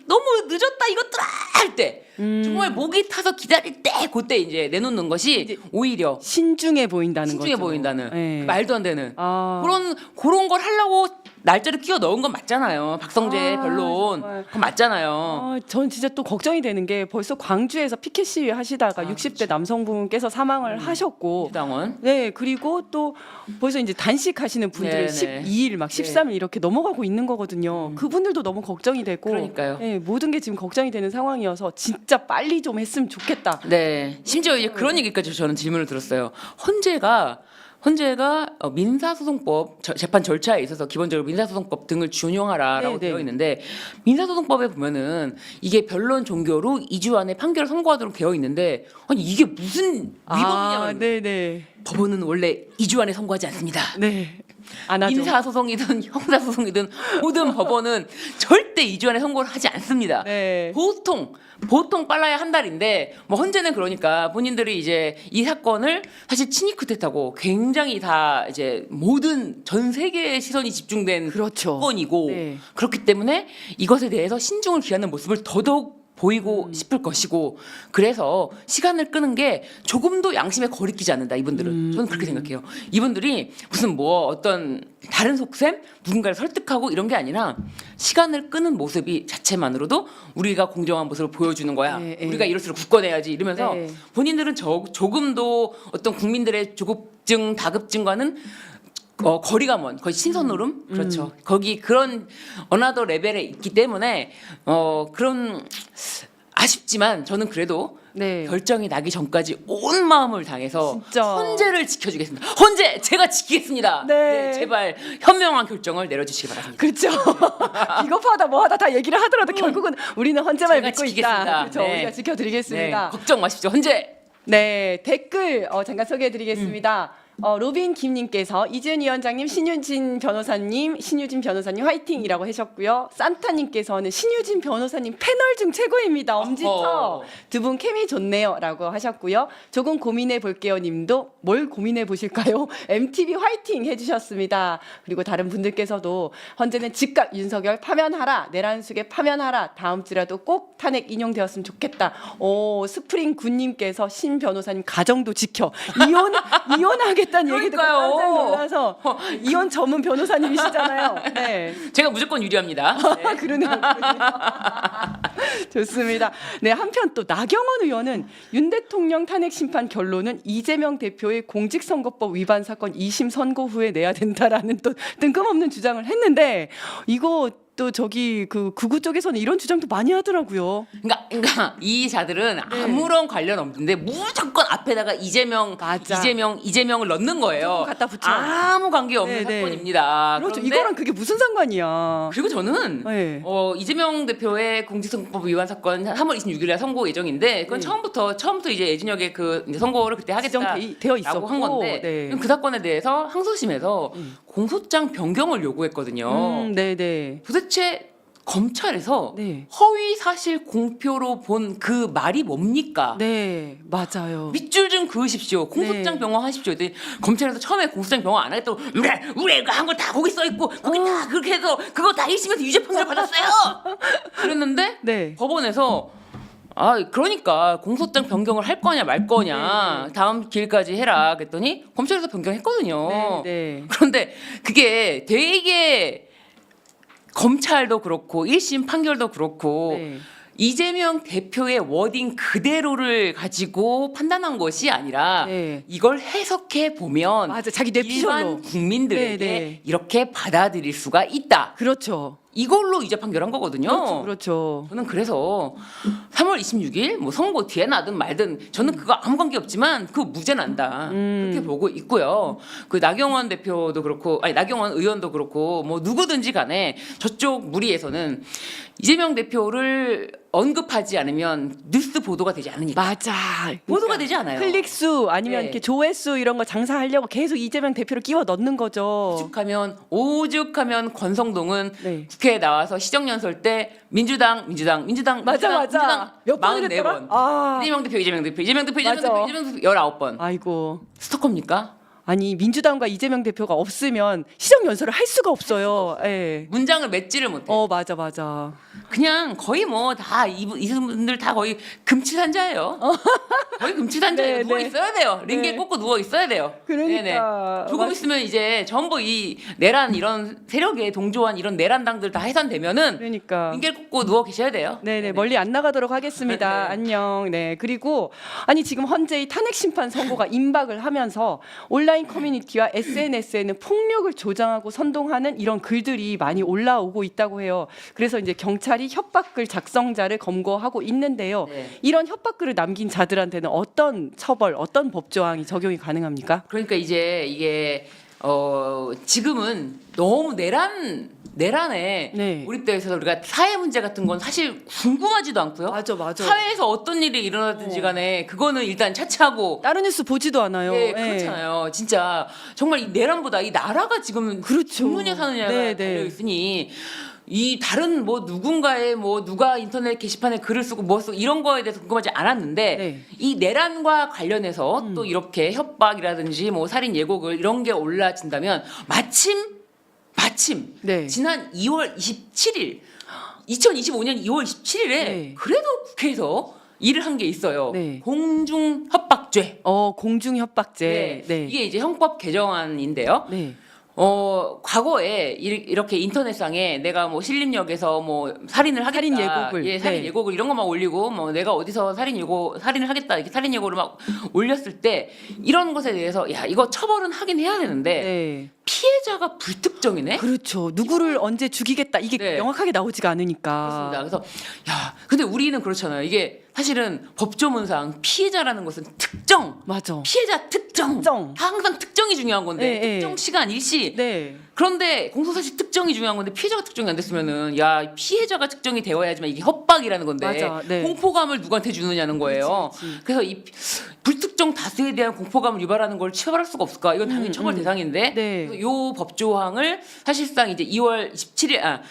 너무 늦었다 이것들아 할 때 정말 목이 타서 기다릴 때 그때 이제 내놓는 것이 이제 오히려 신중해 보인다는 신중해 거죠. 보인다는 네. 말도 안 되는 아. 그런 걸 하려고 날짜를 끼워 넣은 건 맞잖아요. 박성재 아, 변론 정말. 그건 맞잖아요. 전 진짜 또 걱정이 되는 게 벌써 광주에서 피켓 시위 하시다가 60대 남성분께서 사망을 하셨고 당원 네 그리고 또 벌써 이제 단식하시는 분들이 네네. 12일 막 13일 이렇게 넘어가고 있는 거거든요. 그분들도 너무 걱정이 되고 그러니까요. 네, 모든 게 지금 걱정이 되는 상황이어서 진짜 빨리 좀 했으면 좋겠다. 네. 심지어 이제 그런 얘기까지 저는 질문을 들었어요. 헌재가 민사소송법 재판 절차에 있어서 기본적으로 민사소송법 등을 준용하라라고 네, 되어 네. 있는데 민사소송법에 보면은 이게 변론 종교로 2주 안에 판결을 선고하도록 되어 있는데 아니 이게 무슨 위법이냐면 네네. 법원은 원래 2주 안에 선고하지 않습니다. 네. 안 하죠. 민사소송이든 형사소송이든 모든 법원은 절대 2주 안에 선고를 하지 않습니다. 네. 보통 빨라야 한 달인데 뭐 헌재는 그러니까 본인들이 이제 이 사건을 사실 친이 끝했다고 굉장히 다 이제 모든 전 세계의 시선이 집중된 그렇죠. 사건이고 네. 그렇기 때문에 이것에 대해서 신중을 기하는 모습을 더더욱 보이고 싶을 것이고 그래서 시간을 끄는 게 조금도 양심에 거리끼지 않는다 이분들은 저는 그렇게 생각해요. 이분들이 무슨 뭐 어떤 다른 속셈 누군가를 설득하고 이런 게 아니라 시간을 끄는 모습이 자체만으로도 우리가 공정한 모습을 보여주는 거야. 네, 네. 우리가 이럴수록 굳건해야지 이러면서 네. 본인들은 조금도 어떤 국민들의 조급증 다급증과는 거리가 먼 거의 신선노름 그렇죠. 거기 그런 어나더 레벨에 있기 때문에 그런 아쉽지만 저는 그래도 네. 결정이 나기 전까지 온 마음을 다해서 진짜. 헌재를 지켜주겠습니다. 헌재 제가 지키겠습니다. 네. 제발 현명한 결정을 내려주시기 바랍니다. 그렇죠. 비겁하다 뭐하다 다 얘기를 하더라도 결국은 우리는 헌재만 제가 믿고 지키겠습니다. 있다. 그렇죠. 네. 우리가 지켜드리겠습니다. 걱정 마십시오. 헌재. 네, 댓글 잠깐 소개해드리겠습니다. 로빈 김님께서 이지은 위원장님, 신유진 변호사님 화이팅이라고 하셨고요. 산타님께서는 신유진 변호사님 패널 중 최고입니다. 엄지척 어허. 두 분 케미 좋네요라고 하셨고요. 조금 고민해 볼게요님도 뭘 고민해 보실까요? MTV 화이팅 해주셨습니다. 그리고 다른 분들께서도 헌재는 즉각 윤석열 파면하라, 내란숙에 파면하라. 다음 주라도 꼭 탄핵 인용되었으면 좋겠다. 스프링 군님께서 신 변호사님 가정도 지켜 이혼하겠다는 얘기 듣고 그러니까요. 깜짝 놀라서 이혼 전문 변호사님이시잖아요. 네. 제가 무조건 유리합니다. 네. 그러네요. 좋습니다. 네, 한편 또 나경원 의원은 윤 대통령 탄핵 심판 결론은 이재명 대표의 공직선거법 위반 사건 2심 선고 후에 내야 된다라는 또 뜬금없는 주장을 했는데 이거 또 저기 그 극우 쪽에서는 이런 주장도 많이 하더라고요. 그러니까 이 자들은 네. 아무런 관련 없는데 무조건 앞에다가 이재명을 넣는 거예요. 갖다 붙여. 아무 관계 없는 네, 네. 사건입니다. 그렇죠. 그런데 이거랑 그게 무슨 상관이야. 그리고 저는 네. 이재명 대표의 공직선거법 위반 사건 3월 26일에 선고 예정인데 그건 네. 처음부터 이제 예진혁의 그 이제 선고를 그때 하겠다라고 되어 있었고 한 건데 네. 그 사건에 대해서 항소심에서 공소장 변경을 요구했거든요. 네네. 도대체 검찰에서 네. 허위 사실 공표로 본 그 말이 뭡니까? 네, 맞아요. 밑줄 좀 그으십시오. 공소장 네. 변경하십시오. 했더니 검찰에서 처음에 공소장 변경 안 하겠다고 우리가 한 거 다 거기 써 있고 거기 다 그렇게 해서 그거 다 1심에서 유죄 판결 받았어요. 그랬는데 네. 법원에서 그러니까 공소장 변경을 할 거냐 말 거냐 다음 기일까지 해라 그랬더니 검찰에서 변경했거든요. 네, 네. 그런데 그게 되게 검찰도 그렇고 1심 판결도 그렇고 네. 이재명 대표의 워딩 그대로를 가지고 판단한 것이 아니라 네. 이걸 해석해 보면 맞아, 자기 뇌피셜로. 일반 국민들에게 네, 네. 이렇게 받아들일 수가 있다. 그렇죠. 이걸로 유죄 판결한 거거든요. 그렇죠. 저는 그래서 3월 26일 뭐 선고 뒤에 나든 말든 저는 그거 아무 관계 없지만 그 무죄 난다 그렇게 보고 있고요. 그 나경원 대표도 그렇고 나경원 의원도 그렇고 뭐 누구든지 간에 저쪽 무리에서는 이재명 대표를 언급하지 않으면 뉴스 보도가 되지 않으니까 맞아. 보도가 되지 않아요. 클릭수 아니면 네. 이렇게 조회수 이런 거 장사하려고 계속 이재명 대표를 끼워 넣는 거죠. 오죽하면 권성동은 네. 국회에 나와서 시정연설 때 민주당 맞아. 몇 번을 44번 했더라? 아. 이재명 대표 맞아. 19번 아이고. 스토커입니까? 아니 민주당과 이재명 대표가 없으면 시정 연설을 할 수가 없어요. 예. 문장을 맺지를 못해. 맞아. 그냥 거의 뭐 다 이분들 다 거의 금치산자예요. 거의 금치산자예요. 네, 누워 네. 있어야 돼요. 링게 네. 꽂고 누워 있어야 돼요. 그러니까. 조금 있으면 이제 전부 이 내란 이런 세력에 동조한 이런 내란당들 다 해산되면은 그러니까. 링게 꽂고 누워 계셔야 돼요. 네네 멀리 안 나가도록 하겠습니다. 네. 안녕. 네 그리고 아니 지금 헌재의 탄핵 심판 선고가 임박을 하면서 온라인 커뮤니티와 SNS에는 폭력을 조장하고 선동하는 이런 글들이 많이 올라오고 있다고 해요. 그래서 이제 경찰이 협박글 작성자를 검거하고 있는데요. 네. 이런 협박글을 남긴 자들한테는 어떤 처벌, 어떤 법 조항이 적용이 가능합니까? 그러니까 이제 이게 지금은 너무 내란에 네. 우리 때에서 우리가 사회 문제 같은 건 사실 궁금하지도 않고요. 맞아. 사회에서 어떤 일이 일어나든지 간에 그거는 일단 차치하고 다른 뉴스 보지도 않아요. 예, 그렇잖아요. 진짜 정말 이 내란보다 이 나라가 지금 그렇죠. 죽느냐 사느냐가 네, 네. 달려 있으니 이 다른 뭐 누군가의 뭐 누가 인터넷 게시판에 글을 쓰고 뭐 쓰고 이런 거에 대해서 궁금하지 않았는데 네. 이 내란과 관련해서 또 이렇게 협박이라든지 뭐 살인 예고글 이런 게 올라진다면 마침 네. 지난 2월 27일 2025년 2월 27일에 네. 그래도 국회에서 일을 한 게 있어요. 네. 공중 협박죄. 공중 협박죄. 네. 이게 이제 형법 개정안인데요. 네. 과거에 이렇게 인터넷상에 내가 뭐 신림역에서 뭐 살인을 하겠다. 살인 예고글. 예, 살인 네. 예고글 이런 것만 올리고 뭐 내가 어디서 살인을 하겠다. 이렇게 살인 예고를 막 올렸을 때 이런 것에 대해서 야, 이거 처벌은 하긴 해야 되는데 네. 피해자가 불특정이네. 그렇죠. 누구를 언제 죽이겠다 이게 네. 명확하게 나오지가 않으니까. 그렇습니다. 그래서 야, 근데 우리는 그렇잖아요. 이게 사실은 법조문상 피해자라는 것은 특정, 맞아. 피해자 특정, 특정. 항상 특정이 중요한 건데 네, 네. 특정 시간 일시. 네. 그런데 공소사실 특정이 중요한 건데 피해자가 특정이 안 됐으면은 야 피해자가 특정이 되어야지만 이게 협박이라는 건데 맞아, 네. 공포감을 누구한테 주느냐는 거예요. 그치. 그래서 이 불특정 다수에 대한 공포감을 유발하는 걸 처벌할 수가 없을까? 이건 당연히 처벌 대상인데 네. 그래서 요 법조항을 사실상 이제 2월 27일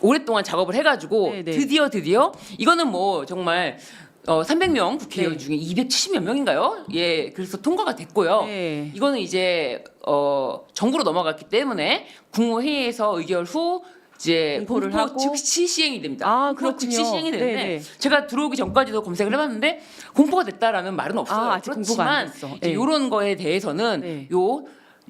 오랫동안 작업을 해가지고 네, 네. 드디어 이거는 뭐 정말 300명 국회의원 네. 중에 270몇 명인가요? 예, 그래서 통과가 됐고요. 네. 이거는 이제 정부로 넘어갔기 때문에 국무회의에서 의결 후 이제 공포를 공포 하고. 즉시 시행이 됩니다. 아, 공포 그렇군요. 즉시 시행이 되는데 네네. 제가 들어오기 전까지도 검색을 해봤는데 공포가 됐다라는 말은 없어요. 아직 공포가 안 됐어. 이제 네. 이런 거에 대해서는 네.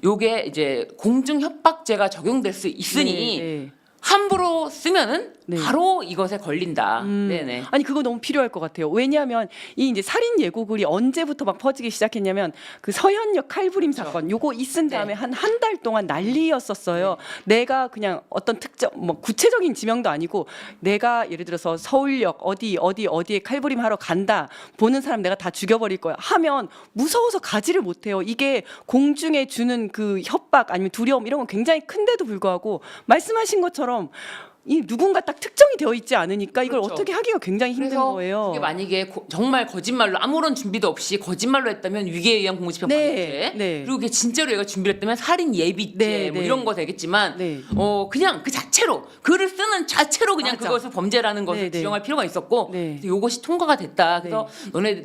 요게 이제 공중 협박죄가 적용될 수 있으니 네. 함부로 쓰면은 네. 바로 이것에 걸린다. 네네. 아니 그거 너무 필요할 것 같아요. 왜냐하면 이 이제 살인 예고글이 언제부터 막 퍼지기 시작했냐면 그 서현역 칼부림 사건 요거 있은 다음에 네. 한 달 동안 난리였었어요. 내가 그냥 어떤 특정 뭐 구체적인 지명도 아니고 내가 예를 들어서 서울역 어디에 칼부림 하러 간다. 보는 사람 내가 다 죽여버릴 거야. 하면 무서워서 가지를 못해요. 이게 공중에 주는 그 협박 아니면 두려움 이런 건 굉장히 큰데도 불구하고 말씀하신 것처럼 이 누군가 딱 특정이 되어 있지 않으니까 이걸 그렇죠. 어떻게 하기가 굉장히 힘든 그래서 거예요. 그게 만약에 정말 거짓말로 아무런 준비도 없이 거짓말로 했다면 위계에 의한 공무집행 네, 방해죄 네. 그리고 그게 진짜로 얘가 준비를 했다면 살인 예비죄 네, 뭐 네. 이런 거 되겠지만 네. 그냥 그 자체로 글을 쓰는 자체로 그냥 맞아. 그것을 범죄라는 것을 네, 네. 규정할 필요가 있었고 네. 그래서 이것이 통과가 됐다. 그래서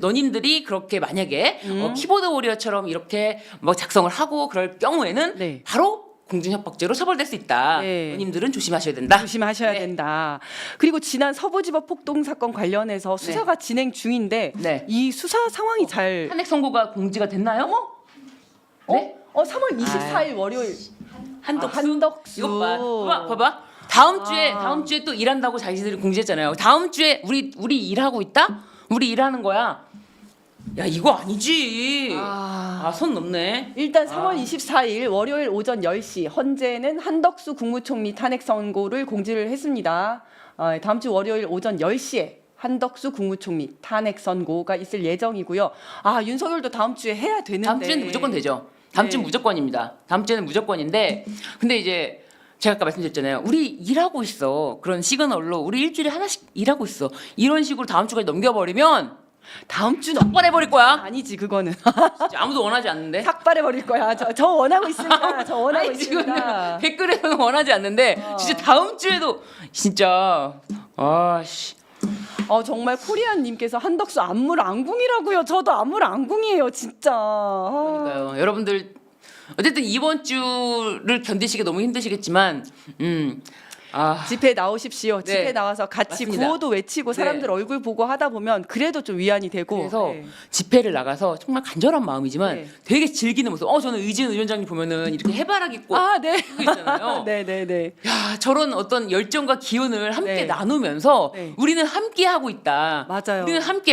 너님들이 그렇게 만약에 키보드 워리어처럼 이렇게 뭐 작성을 하고 그럴 경우에는 네. 바로 공중협박죄로 처벌될 수 있다. 네. 너님들은 조심하셔야 된다. 조심하셔야 네. 된다. 그리고 지난 서부지법 폭동 사건 관련해서 수사가 진행 중인데 네. 이 수사 상황이 잘 탄핵 선고가 공지가 됐나요? 네? 3월 24일 월요일 한덕수. 한덕수. 이것 봐봐. 다음 주에 또 일한다고 자기들이 공지했잖아요. 다음 주에 우리 일하고 있다? 우리 일하는 거야. 야 이거 아니지. 손 넘네. 일단 3월 24일 월요일 오전 10시 헌재는 한덕수 국무총리 탄핵 선고를 공지를 했습니다. 다음 주 월요일 오전 10시에 한덕수 국무총리 탄핵 선고가 있을 예정이고요. 윤석열도 다음 주에 해야 되는데. 다음 주에는 무조건 되죠. 다음 주는 무조건입니다. 다음 주에는 무조건인데 근데 이제 제가 아까 말씀드렸잖아요. 우리 일하고 있어. 그런 시그널로 우리 일주일에 하나씩 일하고 있어. 이런 식으로 다음 주까지 넘겨버리면 다음 주는 삭발해버릴 거야. 아니지 그거는. 진짜 아무도 원하지 않는데. 삭발해버릴 거야. 저 원하고 있습니다. 저 원하고 아니, 지금 있습니다. 댓글에서는 원하지 않는데 진짜 다음 주에도 진짜 정말 코리안님께서 한덕수 안물안궁이라고요. 저도 안물안궁이에요, 진짜. 그러니까요. 여러분들 어쨌든 이번 주를 견디시기 너무 힘드시겠지만 집회 나오십시오. 네. 집회 나와서 같이 맞습니다. 구호도 외치고 사람들 네. 얼굴 보고 하다 보면 그래도 좀 위안이 되고. 그래서 네. 집회를 나가서 정말 간절한 마음이지만 네. 되게 즐기는 모습. 저는 의지은 위원장님 보면은 이렇게 해바라기 입고 네. 그거 있잖아요. 네네네. 야 저런 어떤 열정과 기운을 함께 네. 나누면서 네. 우리는 함께 하고 있다. 맞아요.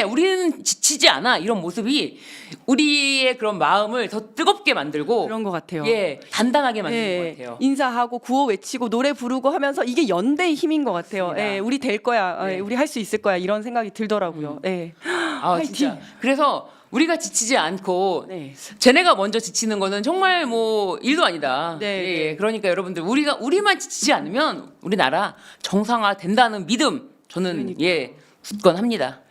우리는 지치지 않아. 이런 모습이 우리의 그런 마음을 더 뜨겁게 만들고 그런 것 같아요. 단단하게 만드는 예, 것 같아요. 인사하고 구호 외치고 노래 부르고 하면서 이게 연대의 힘인 것 같아요. 맞습니다. 예, 우리 될 거야. 네. 우리 할 수 있을 거야. 이런 생각이 들더라고요. 예. 화이팅! 진짜. 그래서 우리가 지치지 않고 네. 쟤네가 먼저 지치는 거는 정말 뭐 일도 아니다. 네, 그러니까 여러분들 우리만 지치지 않으면 우리나라 정상화 된다는 믿음 저는 굳건합니다.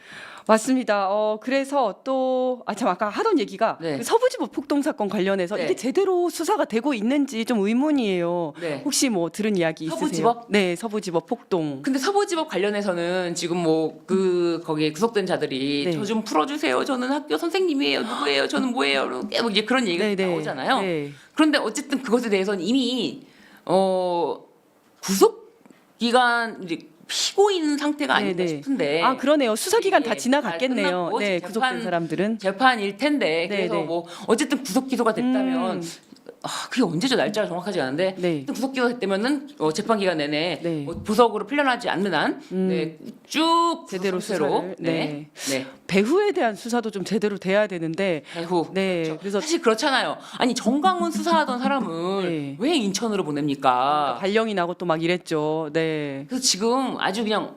맞습니다. 그래서 또 아까 하던 얘기가 네. 그 서부지법 폭동 사건 관련해서 네. 이게 제대로 수사가 되고 있는지 좀 의문이에요. 네. 혹시 뭐 들은 이야기 있으세요? 서부지법? 네, 서부지법 폭동. 근데 서부지법 관련해서는 지금 뭐 거기에 구속된 자들이 네. 저 좀 풀어주세요. 저는 학교 선생님이에요. 누구예요? 저는 뭐예요? 계속 이제 그런 얘기가 네네. 나오잖아요. 네. 그런데 어쨌든 그것에 대해서는 이미 구속 기간 이제 피고인 상태가 아닌가 네네. 싶은데. 그러네요. 수사 기간 다 예, 지나갔겠네요. 다 끝났고 네, 지금 구속된 사람들은. 재판일 텐데 그래서 네네. 뭐 어쨌든 구속 기소가 됐다면 그게 언제죠? 날짜가 정확하지 않은데 네. 구속 기소가 됐다면은 재판 기간 내내 네. 뭐 보석으로 풀려나지 않는 한 쭉 제대로 상태로 수사를, 네. 배후에 대한 수사도 좀 제대로 돼야 되는데. 배후. 네, 그렇죠. 그래서 사실 그렇잖아요. 아니 정광훈 수사하던 사람을 네. 왜 인천으로 보냅니까? 발령이 나고 또 막 이랬죠. 네. 그래서 지금 아주 그냥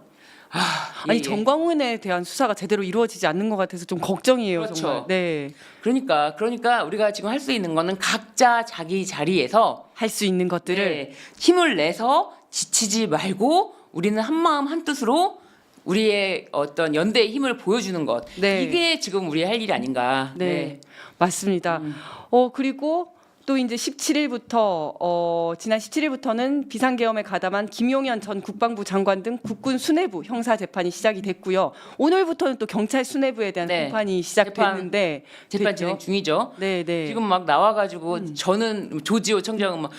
아니 정광훈에 대한 수사가 제대로 이루어지지 않는 것 같아서 좀 걱정이에요. 그렇죠. 정말. 네. 그러니까 우리가 지금 할 수 있는 거는 각자 자기 자리에서 할 수 있는 것들을 네, 힘을 내서 지치지 말고 우리는 한 마음 한 뜻으로 우리의 어떤 연대의 힘을 보여주는 것. 네. 이게 지금 우리의 할 일이 아닌가. 네. 맞습니다. 그리고 또 이제 17일부터 지난 17일부터는 비상계엄에 가담한 김용현 전 국방부 장관 등 국군 수뇌부 형사 재판이 시작이 됐고요. 오늘부터는 또 경찰 수뇌부에 대한 네. 공판이 시작됐는데 재판 됐죠? 진행 중이죠. 네, 네. 지금 막 나와가지고 저는 조지호 청장은 막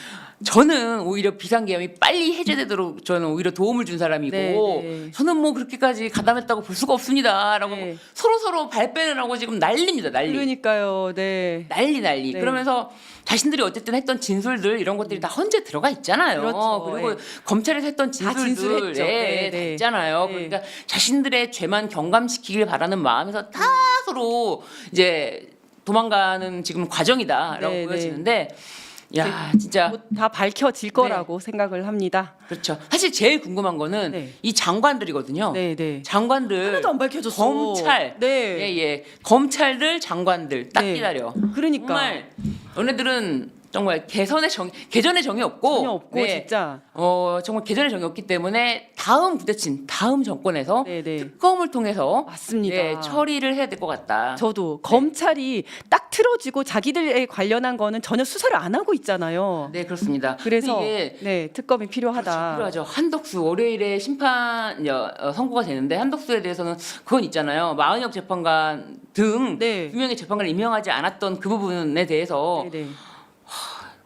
저는 오히려 비상계엄이 빨리 해제되도록 저는 오히려 도움을 준 사람이고 네, 네. 저는 뭐 그렇게까지 가담했다고 볼 수가 없습니다라고 네. 서로 발뺌을 하고 지금 난립니다. 난리. 그러니까요. 네. 난리. 네. 그러면서 자신들이 어쨌든 했던 진술들 이런 것들이 다 헌재 들어가 있잖아요. 그렇죠. 그리고 예. 검찰에서 했던 다 진술들 진술했죠. 네, 다 네. 있잖아요. 네. 그러니까 자신들의 죄만 경감시키길 바라는 마음에서 다 서로 이제 도망가는 지금 과정이다라고 네, 보여지는데 야 진짜 뭐 다 밝혀질 거라고 생각을 합니다. 그렇죠. 사실 제일 궁금한 거는 네. 이 장관들이거든요. 네, 네. 장관들 하나도 안 밝혀졌어. 검찰 네. 예. 검찰들 장관들 딱 네. 기다려. 그러니까 정말 너네들은 정말 개전의 정이 없고 전혀 없고 진짜. 정말 개전의 정이 없기 때문에 다음 부대친 다음 정권에서 네, 네. 특검을 통해서 맞습니다. 예, 처리를 해야 될 것 같다. 저도 검찰이 딱 틀어지고 자기들에 관련한 거는 전혀 수사를 안 하고 있잖아요. 네 그렇습니다. 그래서 근데 이게 네, 특검이 필요하다. 필요하죠. 한덕수 월요일에 심판 선고가 되는데 한덕수에 대해서는 그건 있잖아요. 마은혁 재판관 등 네. 두 명의 재판관을 임명하지 않았던 그 부분에 대해서 네, 네.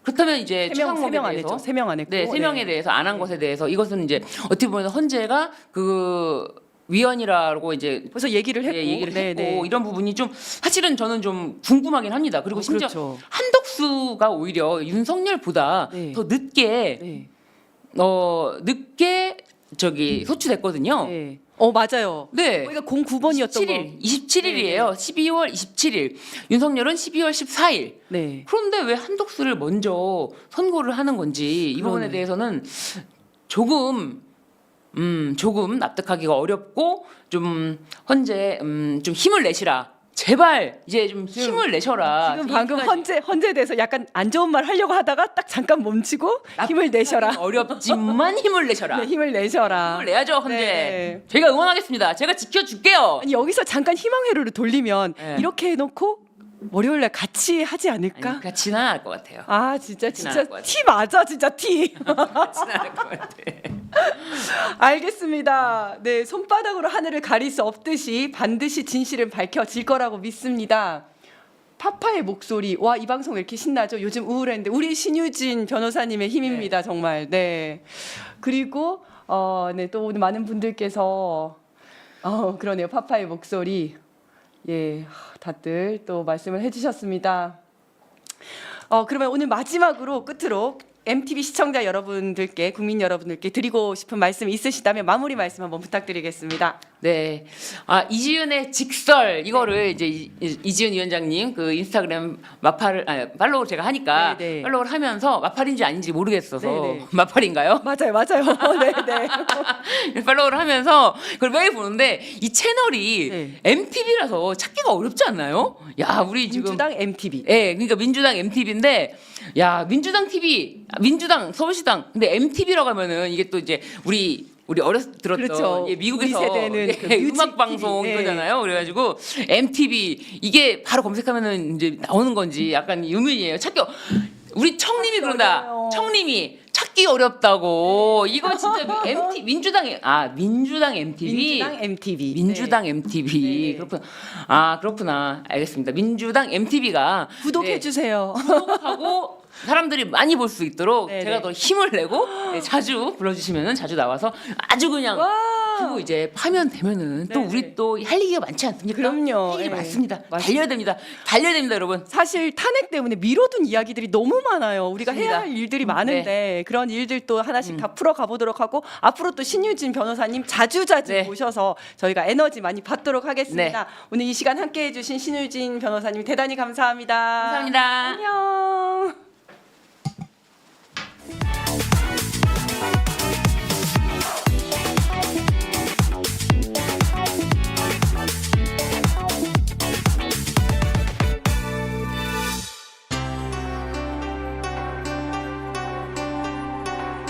그렇다면 이제 세 명 최상목에 안 대해서 했죠. 3명 안 했고. 네, 세 명에 대해서 안 한 것에 대해서 이것은 이제 어떻게 보면 헌재가 그 위헌이라고 이제 그래서 얘기를 했고, 얘기를 네, 했고 네. 이런 부분이 좀 사실은 저는 좀 궁금하긴 합니다. 그리고 심지어 그렇죠. 한덕수가 오히려 윤석열보다 네. 더 늦게 네. 늦게 저기 소추됐거든요. 네. 맞아요. 네. 거기가 09번이었던 거. 27일이에요. 12월 27일. 윤석열은 12월 14일. 네. 그런데 왜 한덕수를 먼저 선고를 하는 건지 이 부분에 그러네. 대해서는 조금 납득하기가 어렵고 좀 헌재 좀 힘을 내시라. 제발 이제 좀 힘을 내셔라. 지금 방금 헌재에 대해서 약간 안 좋은 말 하려고 하다가 딱 잠깐 멈추고 힘을 내셔라. 어렵지만 힘을 내셔라. 네, 힘을 내셔라. 힘을 내야죠 헌재. 네. 제가 응원하겠습니다. 제가 지켜줄게요. 아니 여기서 잠깐 희망 회로를 돌리면 네. 이렇게 해놓고 월요일 날 같이 하지 않을까? 아니, 같이 나갈 것 같아요. 아 진짜 나을 것 같아. 티 맞아 진짜 티. 같이 나갈 것 같아. 알겠습니다. 네 손바닥으로 하늘을 가릴 수 없듯이 반드시 진실은 밝혀질 거라고 믿습니다. 파파의 목소리 와 이 방송 왜 이렇게 신나죠? 요즘 우울했는데 우리 신유진 변호사님의 힘입니다 정말. 네 그리고 네 또 오늘 많은 분들께서 그러네요 파파의 목소리 예 다들 또 말씀을 해주셨습니다. 그러면 오늘 마지막으로 끝으로 MTV 시청자 여러분들께 국민 여러분들께 드리고 싶은 말씀 있으시다면 마무리 말씀 한번 부탁드리겠습니다. 네. 이지은의 직설 이거를 이제 이지은 위원장님 그 인스타그램 팔로우를 제가 하니까 네, 네. 팔로우를 하면서 마팔인지 아닌지 모르겠어서 네, 네. 마팔인가요? 맞아요. 네네. 팔로우를 하면서 그걸 매일 보는데 이 채널이 네. MTV라서 찾기가 어렵지 않나요? 야, 우리 지금 민주당 MTV. 예, 그러니까 민주당 MTV인데 야, 민주당 TV, 민주당 서울시당. 근데 MTV라고 하면은 이게 또 이제 우리 어렸을 때 들었던 그렇죠. 미국에서 우리 세대는 그 뮤직 음악 방송 TV. 이거잖아요. 그래가지고 MTV 이게 바로 검색하면은 이제 나오는 건지 약간 의문이에요. 우리 청님이 그런다. 어려워요. 청님이 찾기 어렵다고. 이거 진짜 민주당 MTV. 민주당 MTV. MTV. 네. 그렇구나. 그렇구나. 알겠습니다. 민주당 MTV가 구독해 주세요. 구독하고 사람들이 많이 볼 수 있도록 네네. 제가 더 힘을 내고 자주 불러주시면은 자주 나와서 아주 그냥 와. 그리고 이제 파면 되면은 또 네네. 우리 또 할 얘기가 많지 않습니까? 그럼요. 할 얘기 예. 많습니다. 맞습니다. 달려야 됩니다, 여러분. 사실 탄핵 때문에 미뤄둔 이야기들이 너무 많아요. 우리가 맞습니다. 해야 할 일들이 많은데 그런 일들도 하나씩 다 풀어가 보도록 하고 앞으로 또 신유진 변호사님 자주 네. 모셔서 저희가 에너지 많이 받도록 하겠습니다. 오늘 이 시간 함께해 주신 신유진 변호사님 대단히 감사합니다. 감사합니다. 안녕.